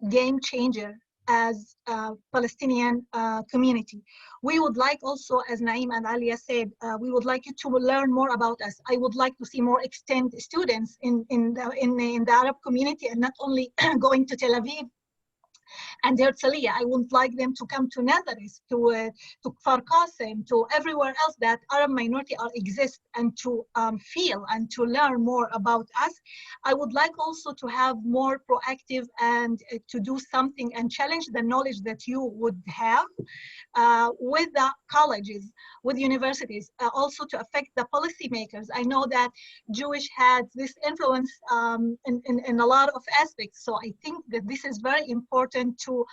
game changer as a Palestinian community. We would like also, as Naeem and Alia said, we would like you to learn more about us. I would like to see more extend students in the Arab community, and not only going to Tel Aviv and Herzliya. I would like them to come to Nazareth, to Kfar Qasim, to everywhere else that Arab minority exist, and to feel and to learn more about us. I would like also to have more proactive and to do something and challenge the knowledge that you would have with the colleges, with universities, also to affect the policymakers. I know that Jewish has this influence in a lot of aspects. So I think that this is very important to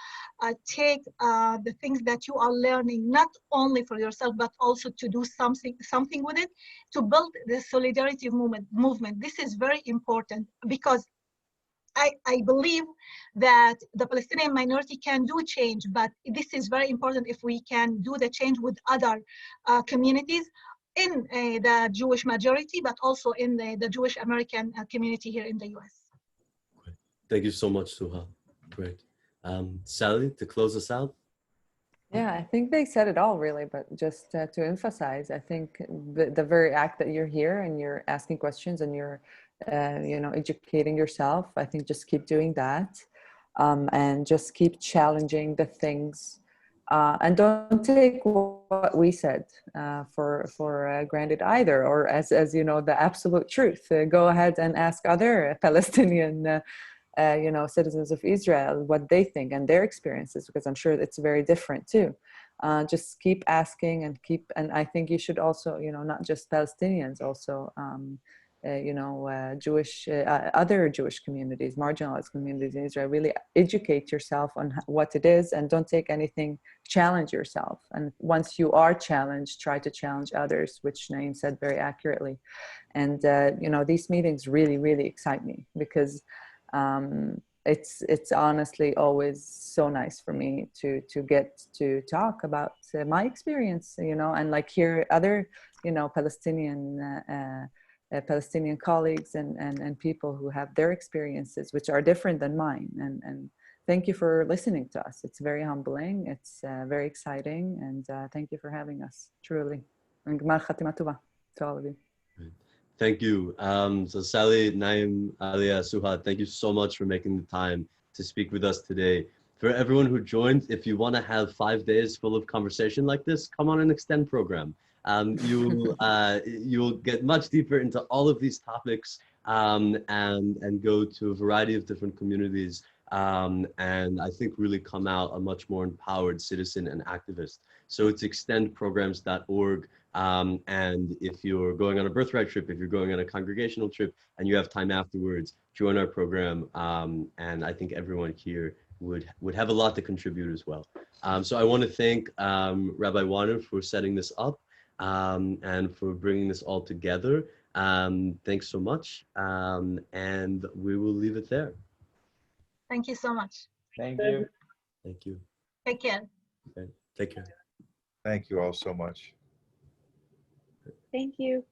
take the things that you are learning, not only for yourself, but also to do something with it, to build the solidarity movement. This is very important because I believe that the Palestinian minority can do change, but this is very important if we can do the change with other communities in the Jewish majority, but also in the Jewish American community here in the US. Great. Thank you so much, Suha. Great. Sally, to close us out. Yeah, I think they said it all really, but just to emphasize, I think the very act that you're here and you're asking questions and you're, educating yourself, I think just keep doing that, and just keep challenging the things, and don't take what we said for granted either, or as the absolute truth. Go ahead and ask other Palestinian citizens of Israel what they think and their experiences, because I'm sure it's very different too. Just keep asking and I think you should also, not just Palestinians, also, Jewish, other Jewish communities, marginalized communities in Israel, really educate yourself on what it is and don't take anything, challenge yourself. And once you are challenged, try to challenge others, which Naeem said very accurately. And, these meetings really, really excite me because it's honestly always so nice for me to get to talk about my experience, and like hear other, Palestinian colleagues and people who have their experiences, which are different than mine. And thank you for listening to us. It's very humbling. It's very exciting. And thank you for having us, truly. And Gmar Khatima Tova to all of you. Thank you. So Sally, Naeem, Alia, Suha, thank you so much for making the time to speak with us today. For everyone who joined, if you want to have 5 days full of conversation like this, come on an Extend program. You'll get much deeper into all of these topics, and go to a variety of different communities, and I think really come out a much more empowered citizen and activist. So it's extendprograms.org. And if you're going on a birthright trip, if you're going on a congregational trip and you have time afterwards, join our program. And I think everyone here would have a lot to contribute as well. So I want to thank Rabbi Warner for setting this up, and for bringing this all together. Thanks so much. And we will leave it there. Thank you so much. Thank you. Thank you. Take care. Okay. Take care. Thank you all so much. Thank you.